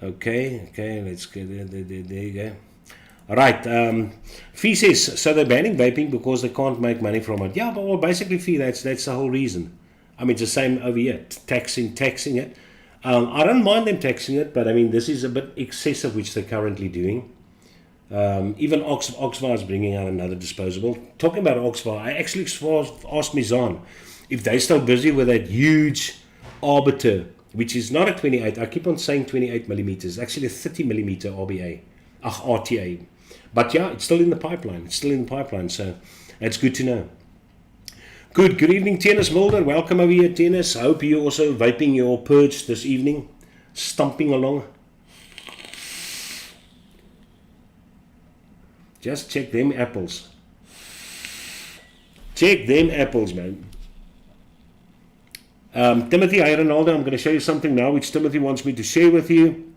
Okay, let's get there you go. All right, Fee says, so they're banning vaping because they can't make money from it. Yeah, but well, basically, Fee, that's the whole reason. I mean, it's the same over here, taxing it. I don't mind them taxing it, but I mean, this is a bit excessive, which they're currently doing. Even Oxford is bringing out another disposable. Talking about Oxford, I actually asked Mizan if they're still busy with that huge Arbiter, which is not a 28. I keep on saying 28 millimeters. Actually, a 30 millimeter RTA. But yeah, it's still in the pipeline. So that's good to know. Good evening, Tennis Mulder. Welcome over here, Tennis. I hope you're also vaping your purge this evening, stomping along. Just check them apples. Check them apples, man. Timothy, hi Ronaldo. I'm going to show you something now which Timothy wants me to share with you.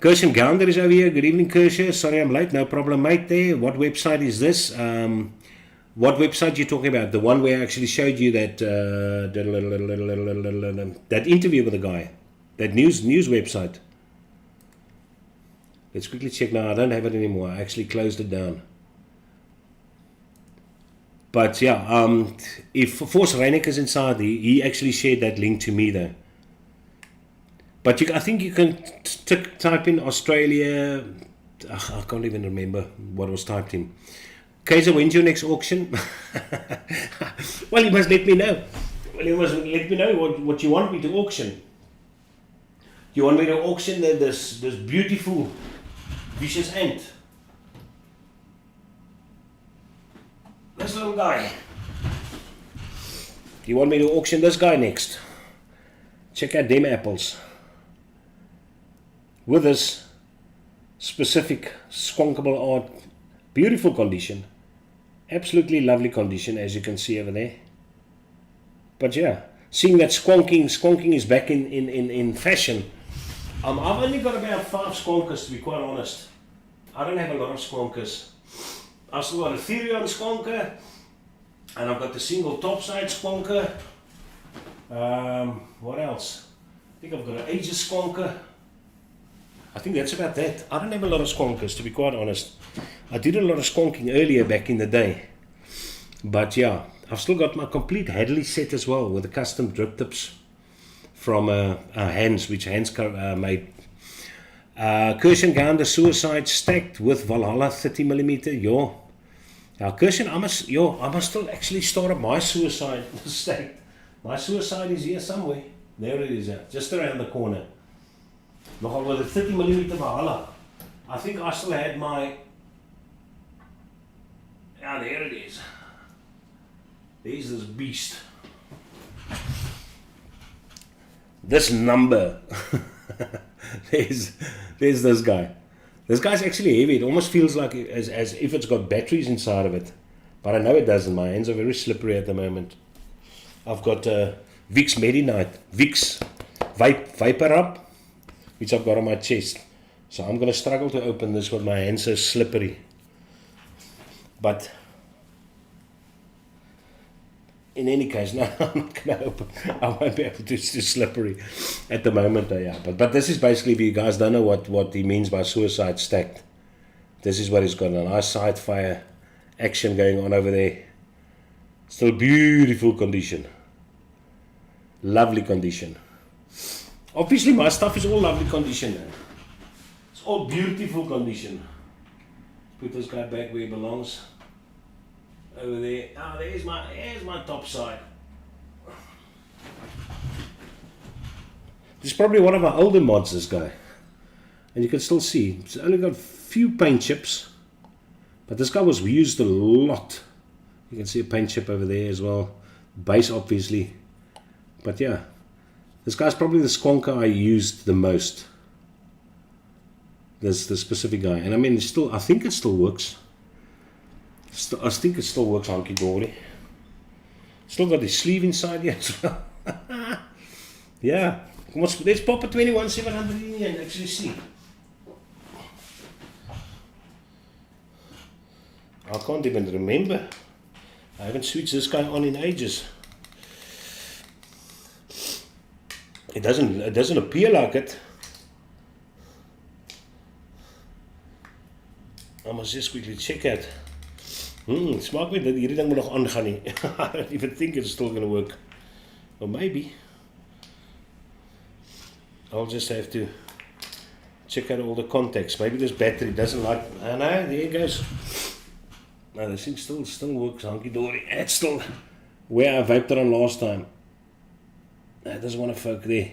Kirshen Gounder is over here. Good evening, Kirshen. Sorry I'm late. No problem, mate. There. What website is this? What website you talking about? The one where I actually showed you that that interview with the guy, that news website. Let's quickly check now. I don't have it anymore. I actually closed it down. But yeah, if Force Reineck is inside, he actually shared that link to me though. But I think you can type in Australia. I can't even remember what was typed in. Kaiser, when's your next auction? Well, you must let me know. What you want me to auction. You want me to auction this beautiful vicious ant. This little guy. You want me to auction this guy next? Check out them apples. With this specific skonkable art, beautiful condition. Absolutely lovely condition, as you can see over there. But yeah, seeing that squonking is back in fashion. I've only got about 5 skonkers, to be quite honest. I don't have a lot of skonkers. I've still got a Therion skonker, and I've got the single topside skonker. What else? I think I've got an Aegis skonker. I think that's about that. I don't have a lot of skonkers, to be quite honest. I did a lot of skonking earlier back in the day. But yeah, I've still got my complete Hadley set as well, with the custom drip tips from Hans, which Hans made. Kirshen Gander Suicide stacked with Valhalla 30mm. Kirshen, I must still actually start up my Suicide stacked. My Suicide is here somewhere. There it is, just around the corner. Nogal with a 30mm Valhalla. I think I still had my... Yeah, there it is. There's this beast. This number. there's this guy. This guy's actually heavy. It almost feels like as if it's got batteries inside of it. But I know it doesn't. My hands are very slippery at the moment. I've got Vicks Medi-Night. Vicks Vapor Up, which I've got on my chest. So I'm going to struggle to open this with my hands so slippery. But in any case, no, I'm not going to open. I won't be able to. It's too slippery at the moment. Yeah. But this is basically, if you guys don't know what he means by Suicide stacked, this is what he's got. A nice side fire action going on over there. Still beautiful condition. Lovely condition. Obviously, my stuff is all lovely condition now. It's all beautiful condition. Put this guy back where he belongs. Over there. Ah, there's my top side. This is probably one of our older mods, this guy. And you can still see, it's only got a few paint chips. But this guy was used a lot. You can see a paint chip over there as well. Base, obviously. But yeah, this guy's probably the squonker I used the most. This the specific guy. And I mean, I think it still works. I think it still works hunky-dory. Still got the sleeve inside here as well. Yeah. Let's pop a 21700 in here and actually see. I can't even remember. I haven't switched this guy on in ages. It doesn't appear like it. I must just quickly check out. Smaak my dat hierdie ding moet nog aangaan nie. I don't even think it's still going to work. Or maybe. I'll just have to check out all the contacts. Maybe this battery doesn't like... I know, there it goes. No, this thing still works hunky-dory. It's still where I vaped it on last time. There's one of folk there.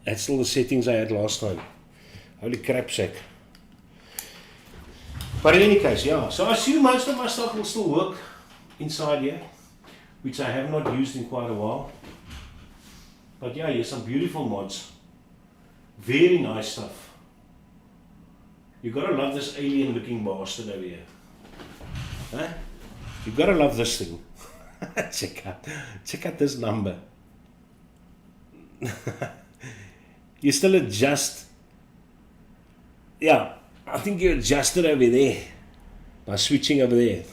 That's still the settings I had last time. Holy crap sack. But in any case, yeah. So I assume most of my stuff will still work inside here, which I have not used in quite a while. But yeah, here's some beautiful mods. Very nice stuff. You gotta love this alien looking bastard over here. Huh? You gotta love this thing. Check out this number. You still adjust. Yeah, I think you adjusted over there by switching over there.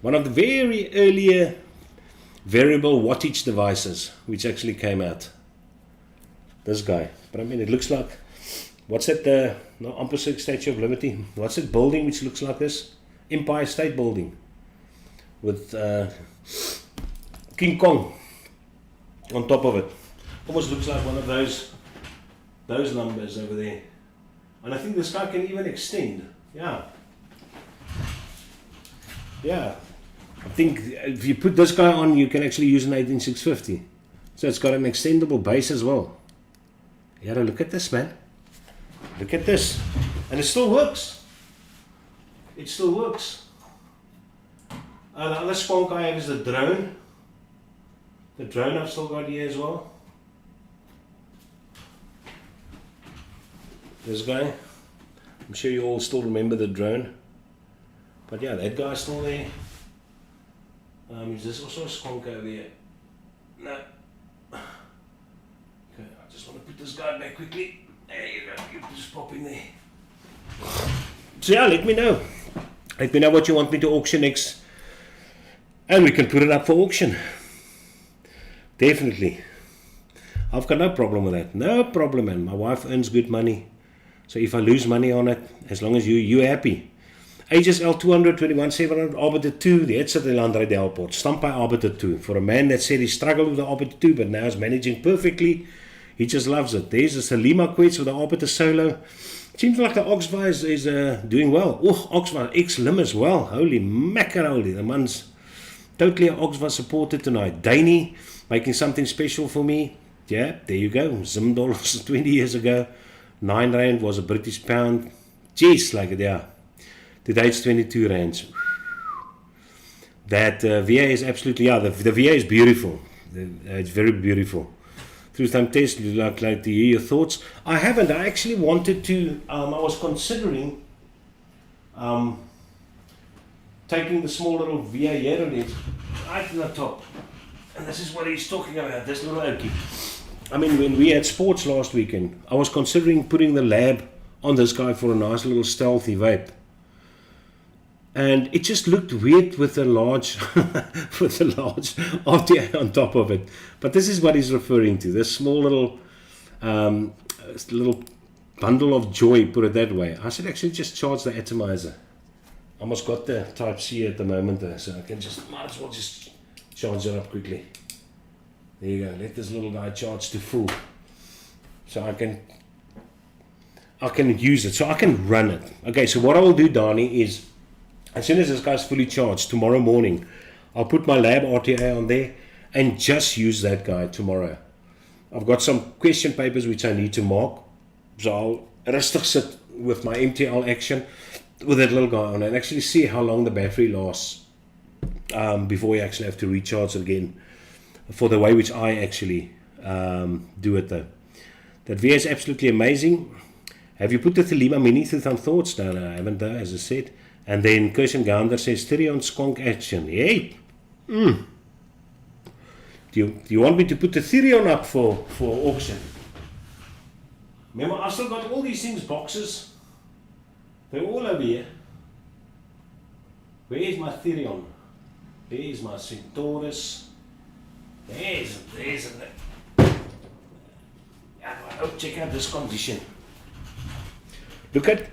One of the very earlier variable wattage devices which actually came out. This guy. But I mean, it looks like, what's that, no, opposite Statue of Liberty? What's that building which looks like this? Empire State Building. With King Kong on top of it. Almost looks like one of those numbers over there. And I think this guy can even extend. Yeah. Yeah. I think if you put this guy on, you can actually use an 18650. So it's got an extendable base as well. Yeah, look at this, man. Look at this. And it still works. It still works. The other squonk I have is the drone. The drone I've still got here as well. This guy. I'm sure you all still remember the drone. But yeah, that guy's still there. Is this also a squonk over here? No. Okay, I just want to put this guy back quickly. There you go, you just pop in there. So yeah, let me know. Let me know what you want me to auction next. And we can put it up for auction. Definitely. I've got no problem with that. No problem, man. My wife earns good money. So if I lose money on it, as long as you're happy. HSL 200, 21,700, Arbiter 2, die het sit in Landry Delport. Stamp by Arbiter 2. For a man that said he struggled with the Arbiter 2, but now is managing perfectly, he just loves it. There's a Salima Quets with the Arbiter Solo. Seems like the Oxva is doing well. Oh, Oxva X-Lim as well. Holy macaroni. The man's totally an Oxva supporter tonight. Danny making something special for me. Yeah, there you go. Zim dollars 20 years ago. 9 Rand was a British pound. Jeez, like it, yeah. Today it's 22 rands. That VA is absolutely, yeah, the VA is beautiful. It's very beautiful. Through some tests, you'd like to hear your thoughts. I haven't. I actually wanted to, I was considering taking the small little VA here on it, right to the top. And this is what he's talking about, this little oakie. I mean, when we had sports last weekend, I was considering putting the lab on this guy for a nice little stealthy vape. And it just looked weird with a large RTA on top of it. But this is what he's referring to. This small little bundle of joy, put it that way. I should actually just charge the atomizer. I almost got the Type C at the moment though, so I can might as well just charge it up quickly. There you go. Let this little guy charge to full. So I can use it. So I can run it. Okay, so what I will do, Dani, is as soon as this guy's fully charged tomorrow morning, I'll put my lab RTA on there and just use that guy tomorrow. I've got some question papers which I need to mark. So I'll rustig sit with my MTL action with that little guy on and actually see how long the battery lasts before you actually have to recharge it again for the way which I actually do it though. That VA is absolutely amazing. Have you put the Thelema Mini through some thoughts? No, I haven't though, as I said. And then Kirsten Gander says, Stereo on Skonk action. Hey! Do you want me to put the Therion up for auction? Remember, I've still got all these things, boxes. They're all over here. Where is my Therion? There is my Centaurus. There's it. Oh, check out this condition. Look at,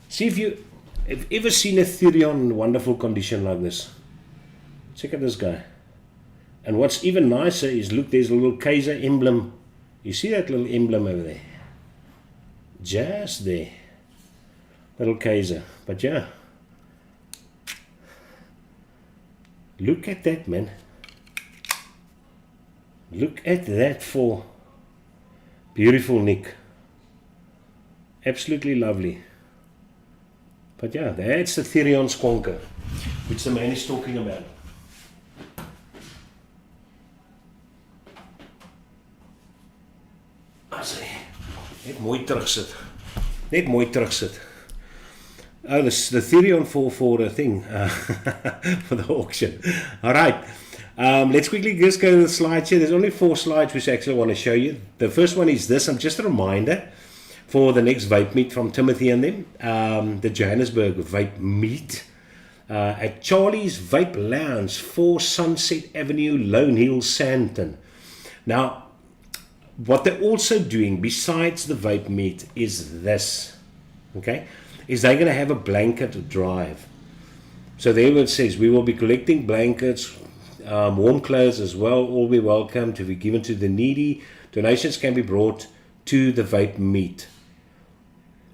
see if you have ever seen a Therion in wonderful condition like this. Check out this guy. And what's even nicer is, look, there's a little Kaiser emblem. You see that little emblem over there? Just there. Little Kaiser. But yeah. Look at that, man. Look at that for beautiful Nick. Absolutely lovely. But yeah, that's the Therion squonker, which the man is talking about. As hy net mooi terugsit. Net mooi terugsit. Oh, this the Therion for a thing, for the auction. All right. Let's quickly just go to the slides here. There's only 4 slides which I actually want to show you. The first one is this. Just a reminder for the next vape meet from Timothy and them. The Johannesburg vape meet at Charlie's Vape Lounge, 4 Sunset Avenue, Lone Hill, Sandton. Now, what they're also doing besides the vape meet is this. Okay? Is they're going to have a blanket drive. So there it says, we will be collecting blankets, warm clothes as well, all be welcome to be given to the needy. Donations can be brought to the vape meet,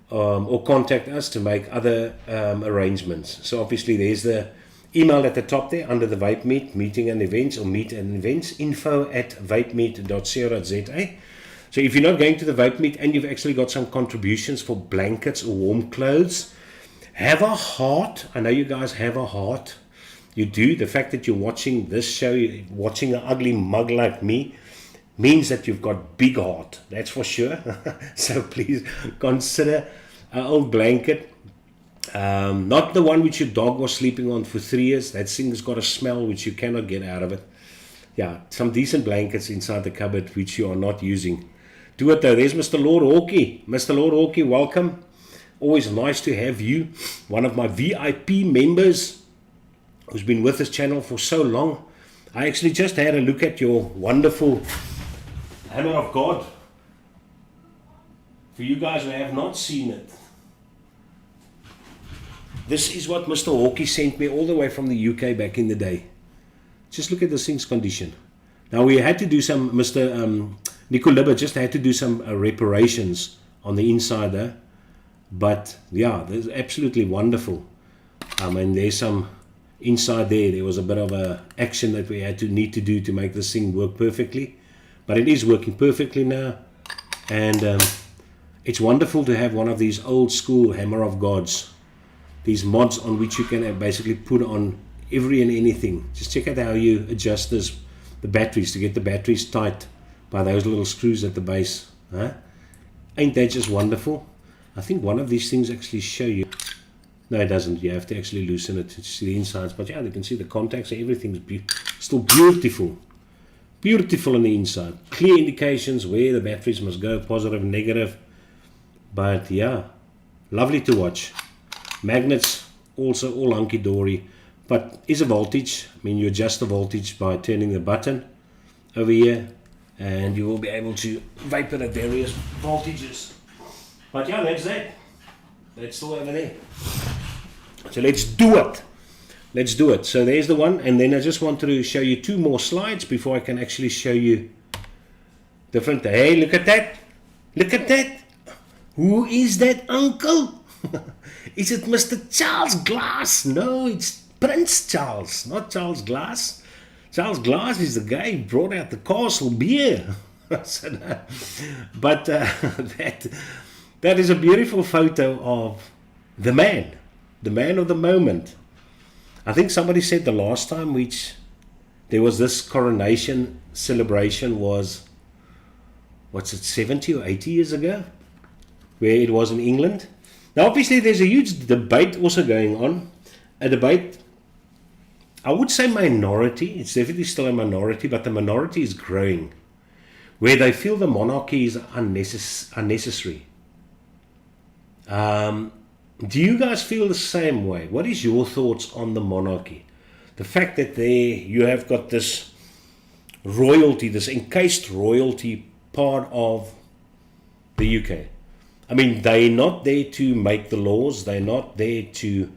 or contact us to make other arrangements. So obviously there's the email at the top there under the vape meet, meeting and events, or meet and events, info@vapemeet.co.za. So if you're not going to the vape meet and you've actually got some contributions for blankets or warm clothes, have a heart. I know you guys have a heart. You do. The fact that you're watching this show, you're watching an ugly mug like me, means that you've got big heart. That's for sure. So please consider an old blanket. Not the one which your dog was sleeping on for 3 years. That thing's got a smell which you cannot get out of it. Yeah, some decent blankets inside the cupboard which you are not using. Do it though. There's Mr. Lord Hawkey. Mr. Lord Hawkey, welcome. Always nice to have you. One of my VIP members who's been with this channel for so long. I actually just had a look at your wonderful Hammer of God. For you guys who have not seen it, this is what Mr. Hawkey sent me all the way from the UK back in the day. Just look at this thing's condition. Now we had to do some, Mr. Nico Libber just had to do some reparations on the inside there. But yeah, this is absolutely wonderful. And there's some inside there. There was a bit of a action that we need to do to make this thing work perfectly. But it is working perfectly now. And it's wonderful to have one of these old school Hammer of Gods. These mods on which you can basically put on every and anything. Just check out how you adjust the batteries to get the batteries tight by those little screws at the base. Huh? Ain't that just wonderful? I think one of these things actually show you. No, it doesn't. You have to actually loosen it to see the insides. But yeah, you can see the contacts. Everything's still beautiful. Beautiful on the inside. Clear indications where the batteries must go, positive, negative. But yeah, lovely to watch. Magnets also all hunky-dory. But is a voltage. I mean, you adjust the voltage by turning the button over here. And you will be able to vape it at various voltages. But yeah, that's that. That's still over there. So let's do it. Let's do it. So there's the one. And then I just wanted to show you 2 more slides before I can actually show you different. Hey, look at that. Look at that. Who is that uncle? Is it Mr. Charles Glass? No, it's Prince Charles, not Charles Glass. Charles Glass is the guy who brought out the castle beer. So, no. But that is a beautiful photo of the man of the moment. I think somebody said the last time which there was this coronation celebration was, what's it, 70 or 80 years ago, where it was in England. Now obviously there's a huge debate also going on, a debate, I would say minority, it's definitely still a minority, but the minority is growing, where they feel the monarchy is unnecessary. Do you guys feel the same way? What is your thoughts on the monarchy? The fact that you have got this royalty, this encased royalty part of the UK. I mean, they're not there to make the laws. They're not there to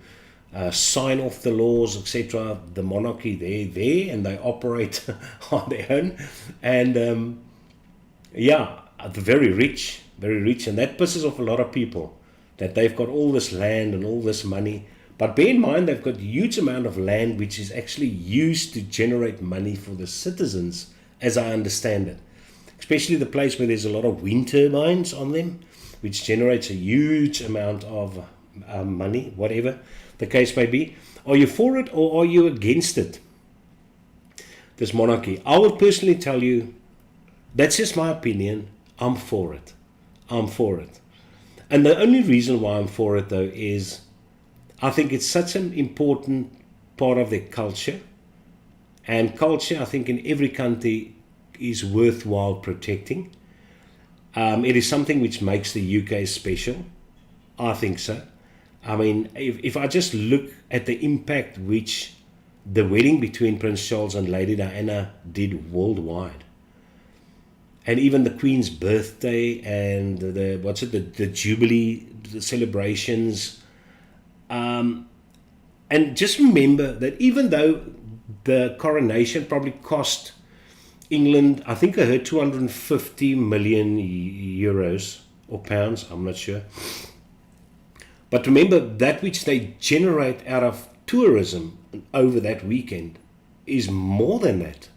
sign off the laws, etc. The monarchy, they're there and they operate on their own. And yeah, they're very rich, and that pisses off a lot of people, that they've got all this land and all this money. But bear in mind, they've got a huge amount of land which is actually used to generate money for the citizens as I understand it. Especially the place where there's a lot of wind turbines on them, which generates a huge amount of money, whatever the case may be. Are you for it or are you against it? This monarchy. I will personally tell you, that's just my opinion. I'm for it. I'm for it. And the only reason why I'm for it, though, is I think it's such an important part of their culture. And culture, I think, in every country is worthwhile protecting. It is something which makes the UK special. I think so. I mean, if I just look at the impact which the wedding between Prince Charles and Lady Diana did worldwide, and even the Queen's birthday and the Jubilee celebrations, and just remember that even though the coronation probably cost England, I think I heard 250 million euros or pounds, I'm not sure. But remember, that which they generate out of tourism over that weekend is more than that.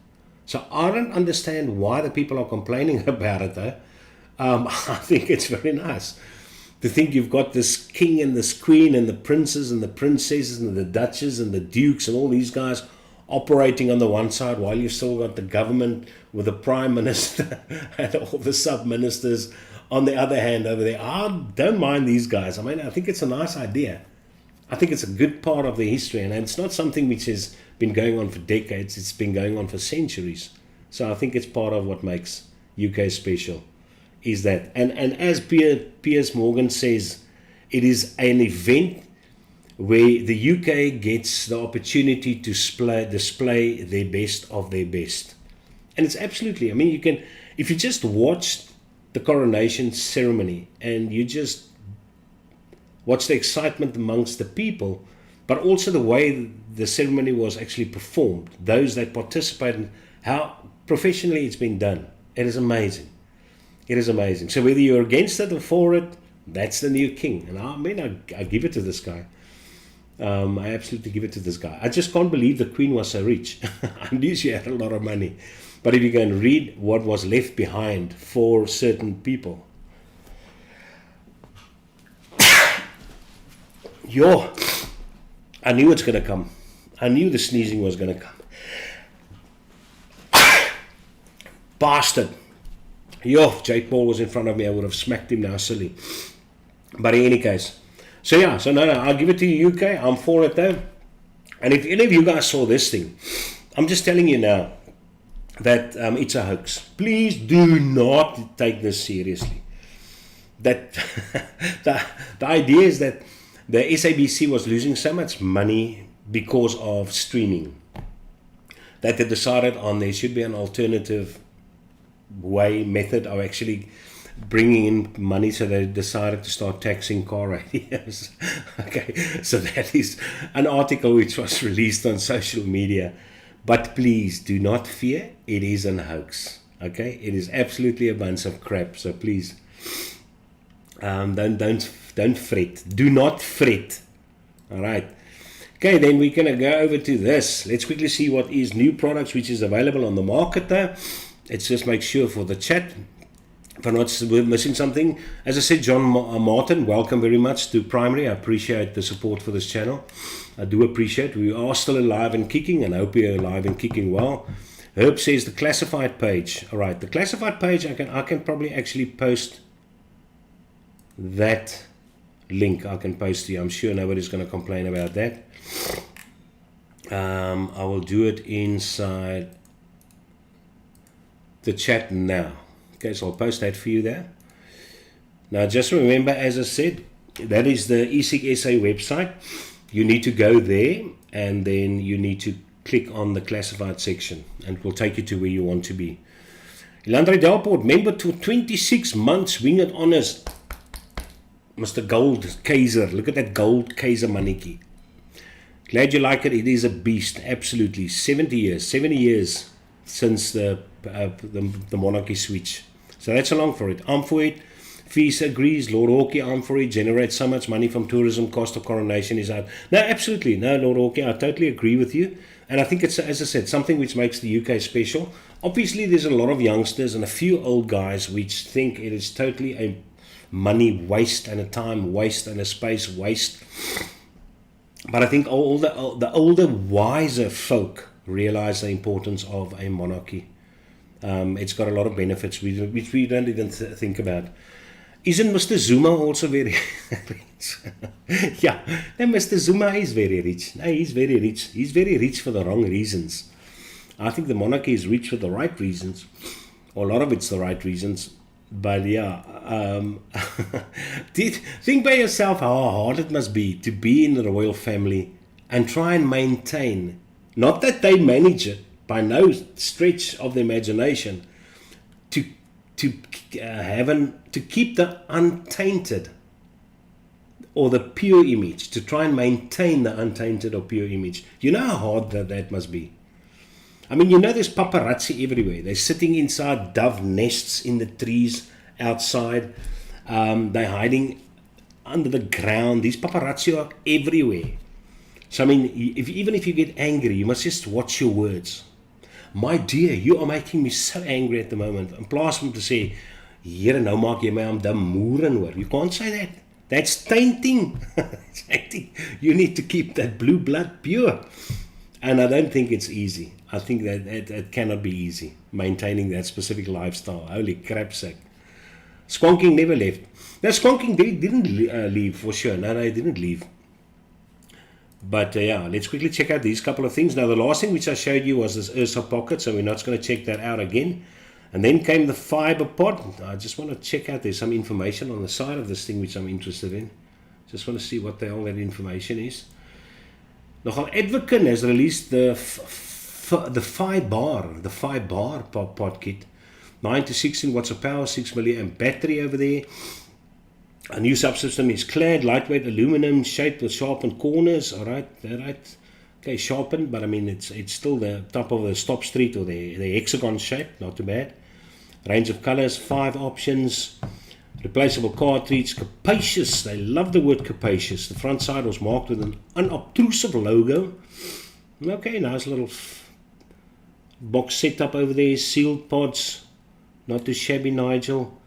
So I don't understand why the people are complaining about it, though. I think it's very nice to think you've got this king and this queen and the princes and the princesses and the duchess and the dukes and all these guys operating on the one side while you've still got the government with the prime minister and all the sub-ministers on the other hand over there. I don't mind these guys. I mean, I think it's a nice idea. I think it's a good part of the history, and it's not something which has been going on for decades. It's been going on for centuries. So I think it's part of what makes UK special, is that. And as Piers Morgan says, it is an event where the UK gets the opportunity to display their best of their best. And it's absolutely, I mean, you can, if you just watch the coronation ceremony and you just watch the excitement amongst the people, but also the way the ceremony was actually performed, those that participated, how professionally it's been done. It is amazing. It is amazing. So whether you're against it or for it, that's the new king. And I mean, I give it to this guy. I absolutely give it to this guy. I just can't believe the Queen was so rich. I knew she had a lot of money. But if you go and read what was left behind for certain people, I knew it's going to come. I knew the sneezing was going to come. Bastard. If Jake Paul was in front of me, I would have smacked him now, silly. But in any case, so no, I'll give it to you, UK. I'm for it, though. And if any of you guys saw this thing, I'm just telling you now that it's a hoax. Please do not take this seriously. That the idea is that the SABC was losing so much money because of streaming that they decided on there should be an alternative method of actually bringing in money, so they decided to start taxing car radios. Okay, so that is an article which was released on social media. But please do not fear, it is an hoax. Okay, it is absolutely a bunch of crap. So please, don't fret. Do not fret. All right. Okay, then we're gonna go over to this. Let's quickly see what is new products which is available on the market there. Let's just make sure for the chat, if I'm not missing something. As I said, John Martin, welcome very much to Primary. I appreciate the support for this channel. I do appreciate. We are still alive and kicking, and I hope you're alive and kicking well. Herb says the classified page. All right, the classified page, I can probably actually post that link. I can post to you. I'm sure nobody's going to complain about that. I will do it inside the chat now. Okay, so I'll post that for you there. Now just remember, as I said, that is the eSig SA website. You need to go there and then you need to click on the classified section and it will take you to where you want to be. Ilandre Delport, member to 26 months, Winged Honors. Mr. Gold Kaiser, look at that Gold Kaiser maniki. Glad you like it. It is a beast, absolutely. 70 years since the monarchy switch. So that's along for it. I'm for it. Fees agrees. Lord Hawkey, I'm for it. Generates so much money from tourism. Cost of coronation is out. No, absolutely. No, Lord Hawkey, I totally agree with you. And I think it's, as I said, something which makes the UK special. obviously there's a lot of youngsters and a few old guys which think it is totally a money waste and a time waste and a space waste. But I think all the older, wiser folk realize the importance of a monarchy. It's got a lot of benefits which we don't even think about. Isn't Mr. Zuma also very rich? Yeah, no, Mr. Zuma is very rich. No, he's very rich. He's very rich for the wrong reasons. I think the monarchy is rich for the right reasons. Or a lot of it's the right reasons. But yeah, think by yourself how hard it must be to be in the royal family and try and maintain, not that they manage it by no stretch of the imagination, to keep the untainted or the pure image, to try and maintain the untainted or pure image. You know how hard that must be. I mean, you know there's paparazzi everywhere. They're sitting inside dove nests in the trees outside. They're hiding under the ground. These paparazzi are everywhere. So, I mean, even if you get angry, you must just watch your words. My dear, you are making me so angry at the moment. In plaas om te sê, Here, nou maak jy my om dam moeren hoor. You can't say that. That's tainting. You need to keep that blue blood pure. And I don't think it's easy. I think that it cannot be easy, maintaining that specific lifestyle. Holy crap sack. Squonking never left. Now, Squonking didn't leave for sure. No, he didn't leave. But yeah, let's quickly check out these couple of things. Now, the last thing which I showed you was this Ursa pocket, so we're not going to check that out again. And then came the fiber pod. I just want to check out, there's some information on the side of this thing which I'm interested in. Just want to see what all that information is. Nogal Advocate has released the 5 bar pod kit. 9 to 16 watts of power, 6 milliamp battery over there. A new subsystem is clad, lightweight aluminum, shaped with sharpened corners. Alright. Okay, sharpened, but I mean it's still the top of the stop street or the hexagon shape, not too bad. Range of colors, 5 options. Replaceable cartridge, capacious. They love the word capacious. The front side was marked with an unobtrusive logo. Okay, nice little box setup over there. Sealed pods, not too shabby, Nigel.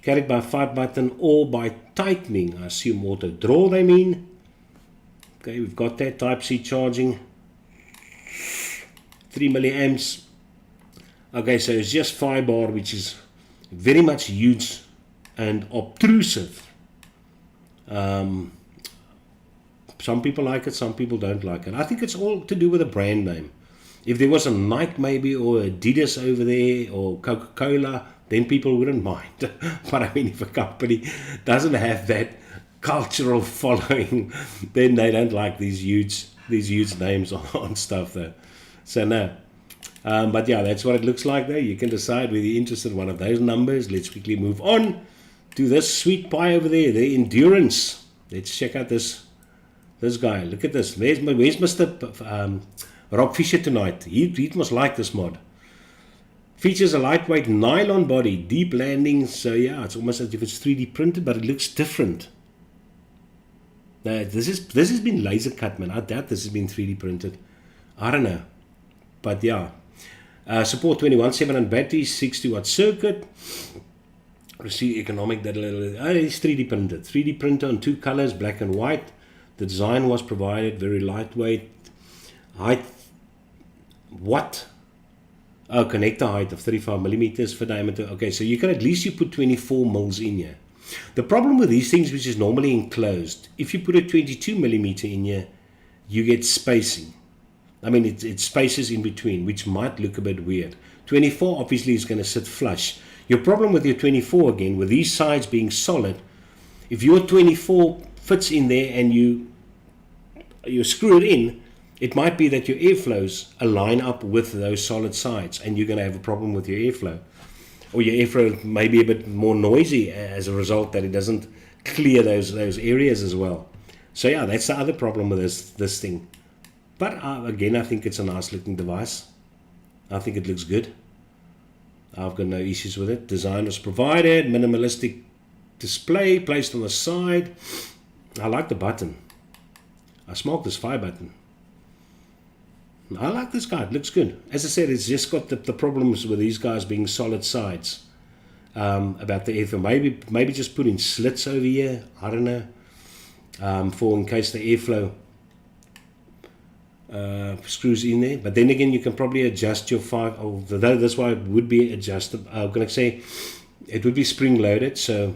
Carried by a 5-button or by tightening. I assume auto draw they mean. Okay, we've got that Type-C charging. 3 milliamps. Okay, so it's just 5 bar, which is very much huge and obtrusive. Some people like it, some people don't like it. I think it's all to do with the brand name. If there was a Nike maybe or Adidas over there or Coca-Cola, then people wouldn't mind. But I mean, if a company doesn't have that cultural following, then they don't like these huge names on stuff though. So no. But yeah, that's what it looks like there. You can decide whether you're interested in one of those numbers. Let's quickly move on to this sweet pie over there, the Endurance. Let's check out this guy. Look at this. Where's Mr. Rob Fisher tonight? He must like this mod. Features a lightweight nylon body, deep landing. So yeah, it's almost as if it's 3D printed, but it looks different. This has been laser cut, man. I doubt this has been 3D printed. I don't know. But yeah. Support 21/700 batteries, 60-watt circuit. Receive economic data. It's 3D printed. 3D printer on 2 colors, black and white. The design was provided, very lightweight. Height. What? Oh, connector height of 35 millimeters for diameter. Okay, so you can at least you put 24 mils in here. The problem with these things, which is normally enclosed, if you put a 22 millimeter in here, you get spacing. I mean, it spaces in between, which might look a bit weird. 24 obviously is going to sit flush. Your problem with your 24 again, with these sides being solid, if your 24 fits in there and you screw it in, it might be that your airflows align up with those solid sides and you're going to have a problem with your airflow. Or your airflow may be a bit more noisy as a result that it doesn't clear those areas as well. So yeah, that's the other problem with this thing. But again, I think it's a nice looking device. I think it looks good. I've got no issues with it. Design was provided. Minimalistic display placed on the side. I like the button. I smoked this fire button. I like this guy. It looks good. As I said, it's just got the problems with these guys being solid sides. About the airflow. Maybe just put in slits over here. I don't know. For in case the airflow screws in there. But then again, you can probably adjust your that's why it would be adjustable. I'm going to say it would be spring loaded. So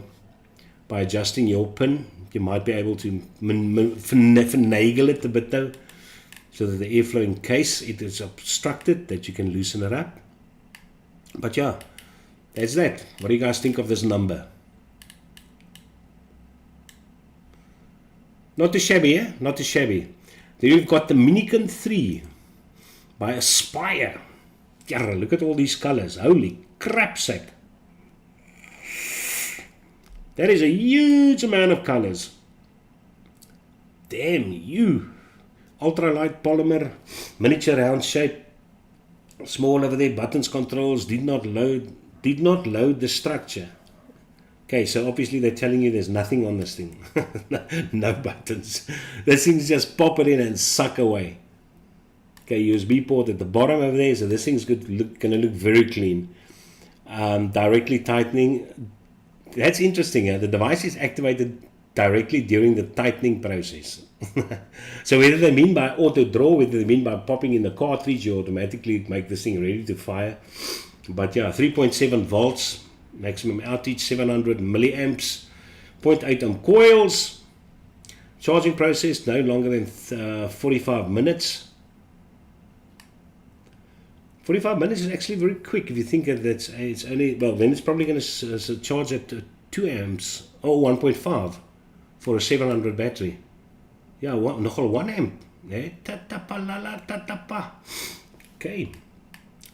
by adjusting your pin, you might be able to finagle it a bit though, so that the airflow, in case it is obstructed, that you can loosen it up. But yeah, that's that. What do you guys think of this number? Not too shabby, eh? Not too shabby. Then you've got the Minikin 3 by Aspire. Yeah, look at all these colors. Holy crap sack. That is a huge amount of colors. Damn you. Ultralight polymer, miniature round shape, small over there, buttons, controls, did not load the structure. Okay, so obviously they're telling you there's nothing on this thing. No buttons. This thing's just pop it in and suck away. Okay, USB port at the bottom over there, so this thing's going to look very clean. Directly tightening. That's interesting. The device is activated directly during the tightening process. So whether they mean by auto draw, whether they mean by popping in the cartridge, you automatically make this thing ready to fire. But yeah, 3.7 volts, maximum outage, 700 milliamps, 0.8 ohm coils. Charging process no longer than 45 minutes. 45 minutes is actually very quick if you think that it's only, well, then it's probably going to charge at 2 amps or 1.5 for a 700 battery. Yeah, nogal 1 amp. Okay,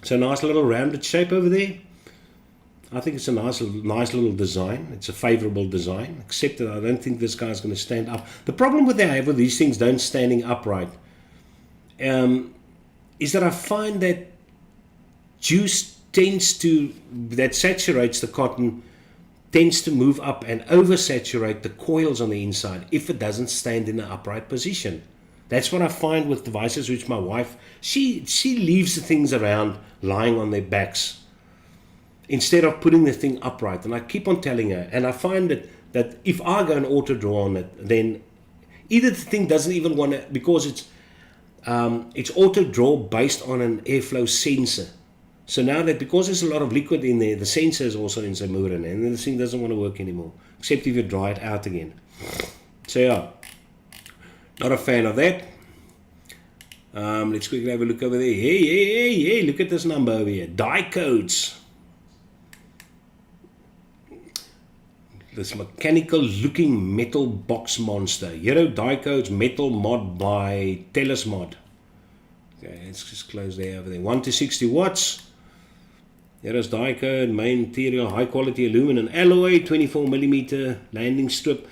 so nice little rounded shape over there. I think it's a nice little design. It's a favorable design, except that I don't think this guy's going to stand up. The problem with these things don't standing upright is that I find that juice that saturates the cotton tends to move up and oversaturate the coils on the inside if it doesn't stand in an upright position. That's what I find with devices which my wife, she leaves the things around lying on their backs instead of putting the thing upright. And I keep on telling her, and I find that if I go and auto draw on it, then either the thing doesn't even want to, because it's auto draw based on an airflow sensor. So now that because there's a lot of liquid in there, the sensor is also in some mood, and then the thing doesn't want to work anymore, except if you dry it out again. So yeah, not a fan of that. Let's quickly have a look over there. Hey, look at this number over here. Die codes. This mechanical looking metal box monster. Hero die codes metal mod by Telus Mod. Okay, let's just close there over there. 1 to 60 watts. Here is die code, main material, high quality aluminum alloy, 24mm landing strip.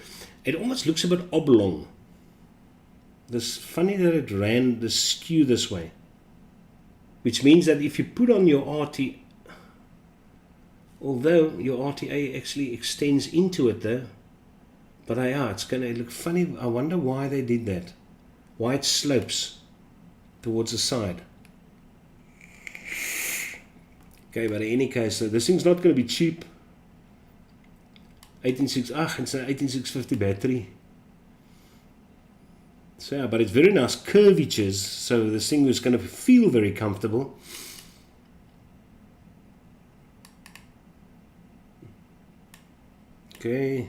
It almost looks a bit oblong. It's funny that it ran the skew this way. Which means that if you put on your RTA, although your RTA actually extends into it though, but it's going to look funny. I wonder why they did that. Why it slopes towards the side. Okay, but in any case, so this thing's not going to be cheap. It's an 18650 battery. So yeah, but it's very nice curvatures, so this thing is going to feel very comfortable. Okay.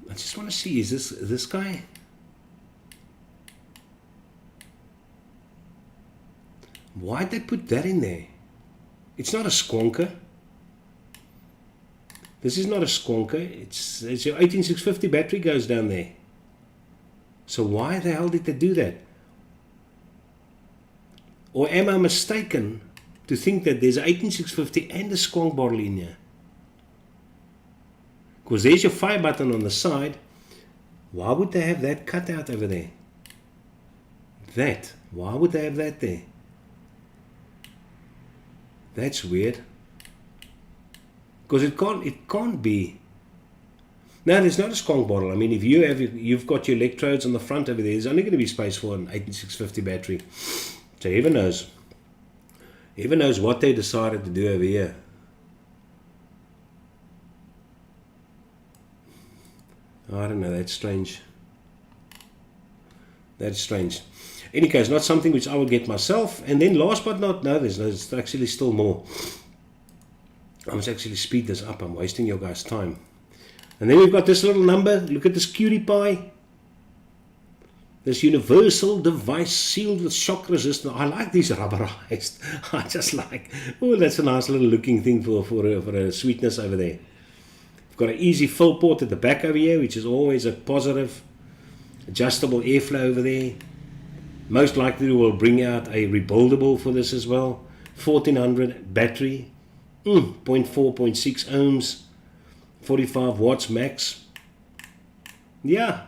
I just want to see, is this guy? Why'd they put that in there? It's not a squonker. This is not a squonker. It's your 18650 battery goes down there. So why the hell did they do that? Or am I mistaken to think that there's an 18650 and a squonk bottle in here? Because there's your fire button on the side. Why would they have that cut out over there? Why would they have that there? That's weird. Because it can't be. No, there's not a skunk bottle. I mean, if you've got your electrodes on the front over there, there's only going to be space for an 18650 battery. So heaven knows. Heaven knows what they decided to do over here. I don't know, that's strange. That's strange. Any case, not something which I will get myself. And then last but not, no, there's actually still more. I must actually speed this up. I'm wasting your guys' time. And then we've got this little number. Look at this cutie pie. This universal device sealed with shock resistant. I like these rubberized. I just like, oh, that's a nice little looking thing for a sweetness over there. We've got an easy fill port at the back over here, which is always a positive. Adjustable airflow over there. Most likely we'll bring out a rebuildable for this as well. 1400 battery. 0.4, 0.6 ohms. 45 watts max. Yeah,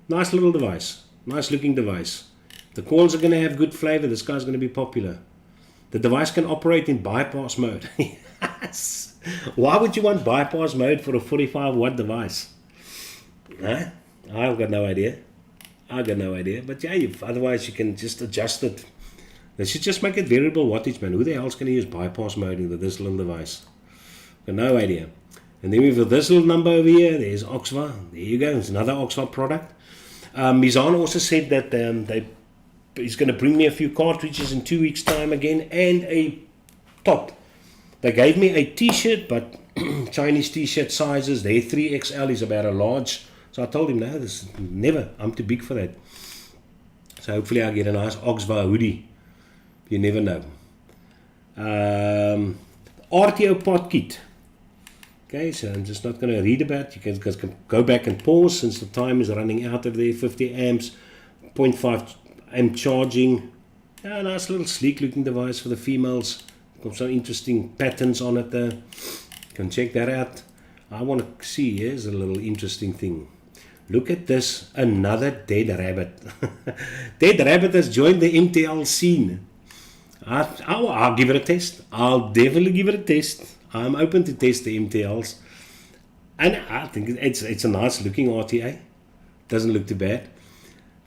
nice little device. Nice looking device. The coils are going to have good flavor. This guy's going to be popular. The device can operate in bypass mode. Yes. Why would you want bypass mode for a 45 watt device? Huh? I've got no idea. But yeah, otherwise you can just adjust it. They should just make it variable wattage, man. Who the hell's going to use bypass mode with this little device? Got no idea. And then we've got this little number over here. There's Oxva. There you go. It's another Oxva product. Mizan also said that he's going to bring me a few cartridges in 2 weeks' time again and a top. They gave me a t-shirt, but Chinese t-shirt sizes. Their 3XL is about a large. So I told him, no, this never. I'm too big for that. So hopefully I'll get a nice Oxva hoodie. You never know. RTO pot kit. Okay, so I'm just not going to read about it. You can go back and pause since the time is running out of there. 50 amps, 0.5 amp charging. Yeah, nice little sleek looking device for the females. Got some interesting patterns on it there. You can check that out. I want to see, here's a little interesting thing. Look at this, another dead rabbit. Dead rabbit has joined the MTL scene. I'll give it a test. I'll definitely give it a test. I'm open to test the MTLs. And I think it's a nice looking RTA. Doesn't look too bad.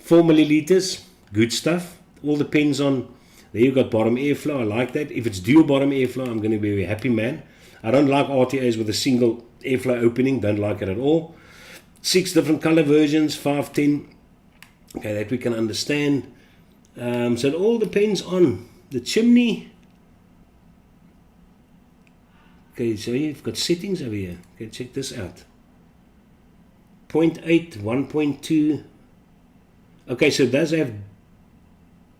4 milliliters, good stuff. All depends on, there you've got bottom airflow. I like that. If it's dual bottom airflow, I'm going to be a happy man. I don't like RTAs with a single airflow opening. Don't like it at all. 6 different color versions, 5, 10. Okay, that we can understand. So it all depends on the chimney. Okay, so you've got settings over here. Okay, check this out. 0.8, 1.2. Okay, so it does have...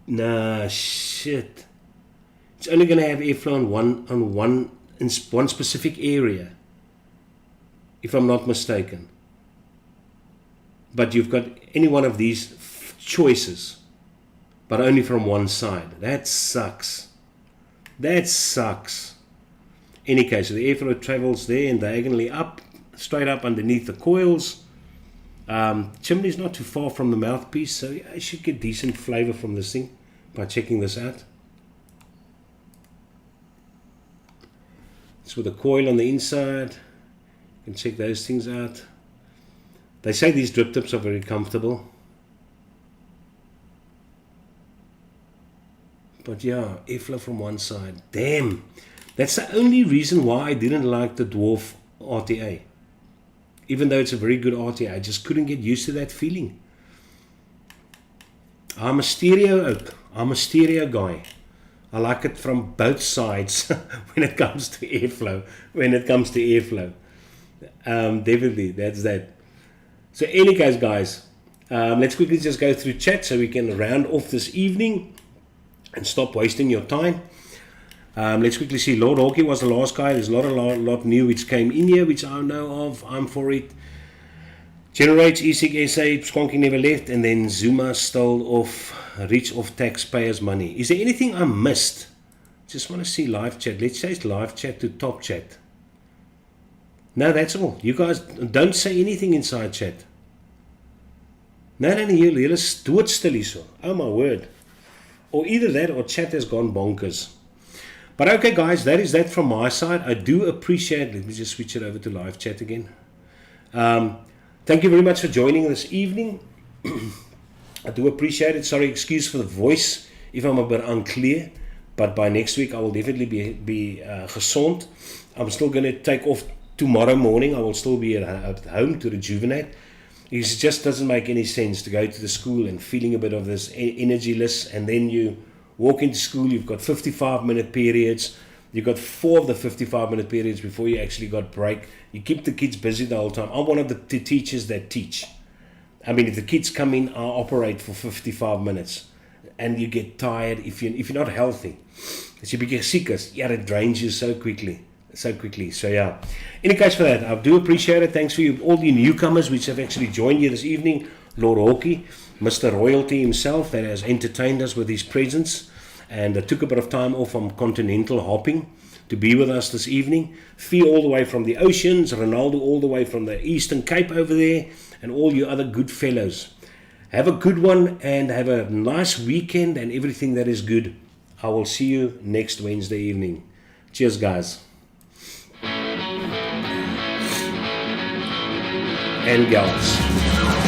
Nah, shit. It's only going to have airflow in one specific area, if I'm not mistaken. But you've got any one of these choices, but only from one side. That sucks. That sucks. Any case, so the airflow travels there and diagonally up, straight up underneath the coils. Chimney's not too far from the mouthpiece, so yeah, I should get decent flavor from this thing by checking this out. It's with a coil on the inside. You can check those things out. They say these drip tips are very comfortable. But yeah, airflow from one side. Damn! That's the only reason why I didn't like the Dwarf RTA. Even though it's a very good RTA, I just couldn't get used to that feeling. I'm a stereo guy. I like it from both sides when it comes to airflow. Definitely, that's that. So any case, guys, let's quickly just go through chat so we can round off this evening and stop wasting your time. Let's quickly see. Lord Hawkey was the last guy. There's not a lot new which came in here, which I know of. I'm for it. Generates ESIG SA, Squonking never left, and then Zuma stole off, reach off taxpayers' money. Is there anything I missed? Just want to see live chat. Let's change live chat to top chat. No, that's all. You guys don't say anything inside chat. No, julle is doodstil hierso. Oh my word. Or either that or chat has gone bonkers. But okay, guys, that is that from my side. I do appreciate, let me just switch it over to live chat again. Thank you very much for joining this evening. I do appreciate it. Sorry, excuse for the voice if I'm a bit unclear, but by next week I will definitely be gesond. I'm still going to take off tomorrow morning. I will still be at home to rejuvenate. It just doesn't make any sense to go to the school and feeling a bit of this energyless, and then you walk into school, you've got 55-minute periods. You've got 4 of the 55-minute periods before you actually got break. You keep the kids busy the whole time. I'm one of the teachers that teach. I mean, if the kids come in, I'll operate for 55 minutes. And you get tired if you're not healthy. As you become sick, it drains you so quickly. So yeah. Any case for that, I do appreciate it. Thanks for you, all the newcomers which have actually joined you this evening. Lord Hawkey, Mr. Royalty himself, that has entertained us with his presence. And took a bit of time off from continental hopping to be with us this evening. Fee all the way from the oceans, Ronaldo all the way from the Eastern Cape over there, and all you other good fellows. Have a good one and have a nice weekend and everything that is good. I will see you next Wednesday evening. Cheers, guys. And gals.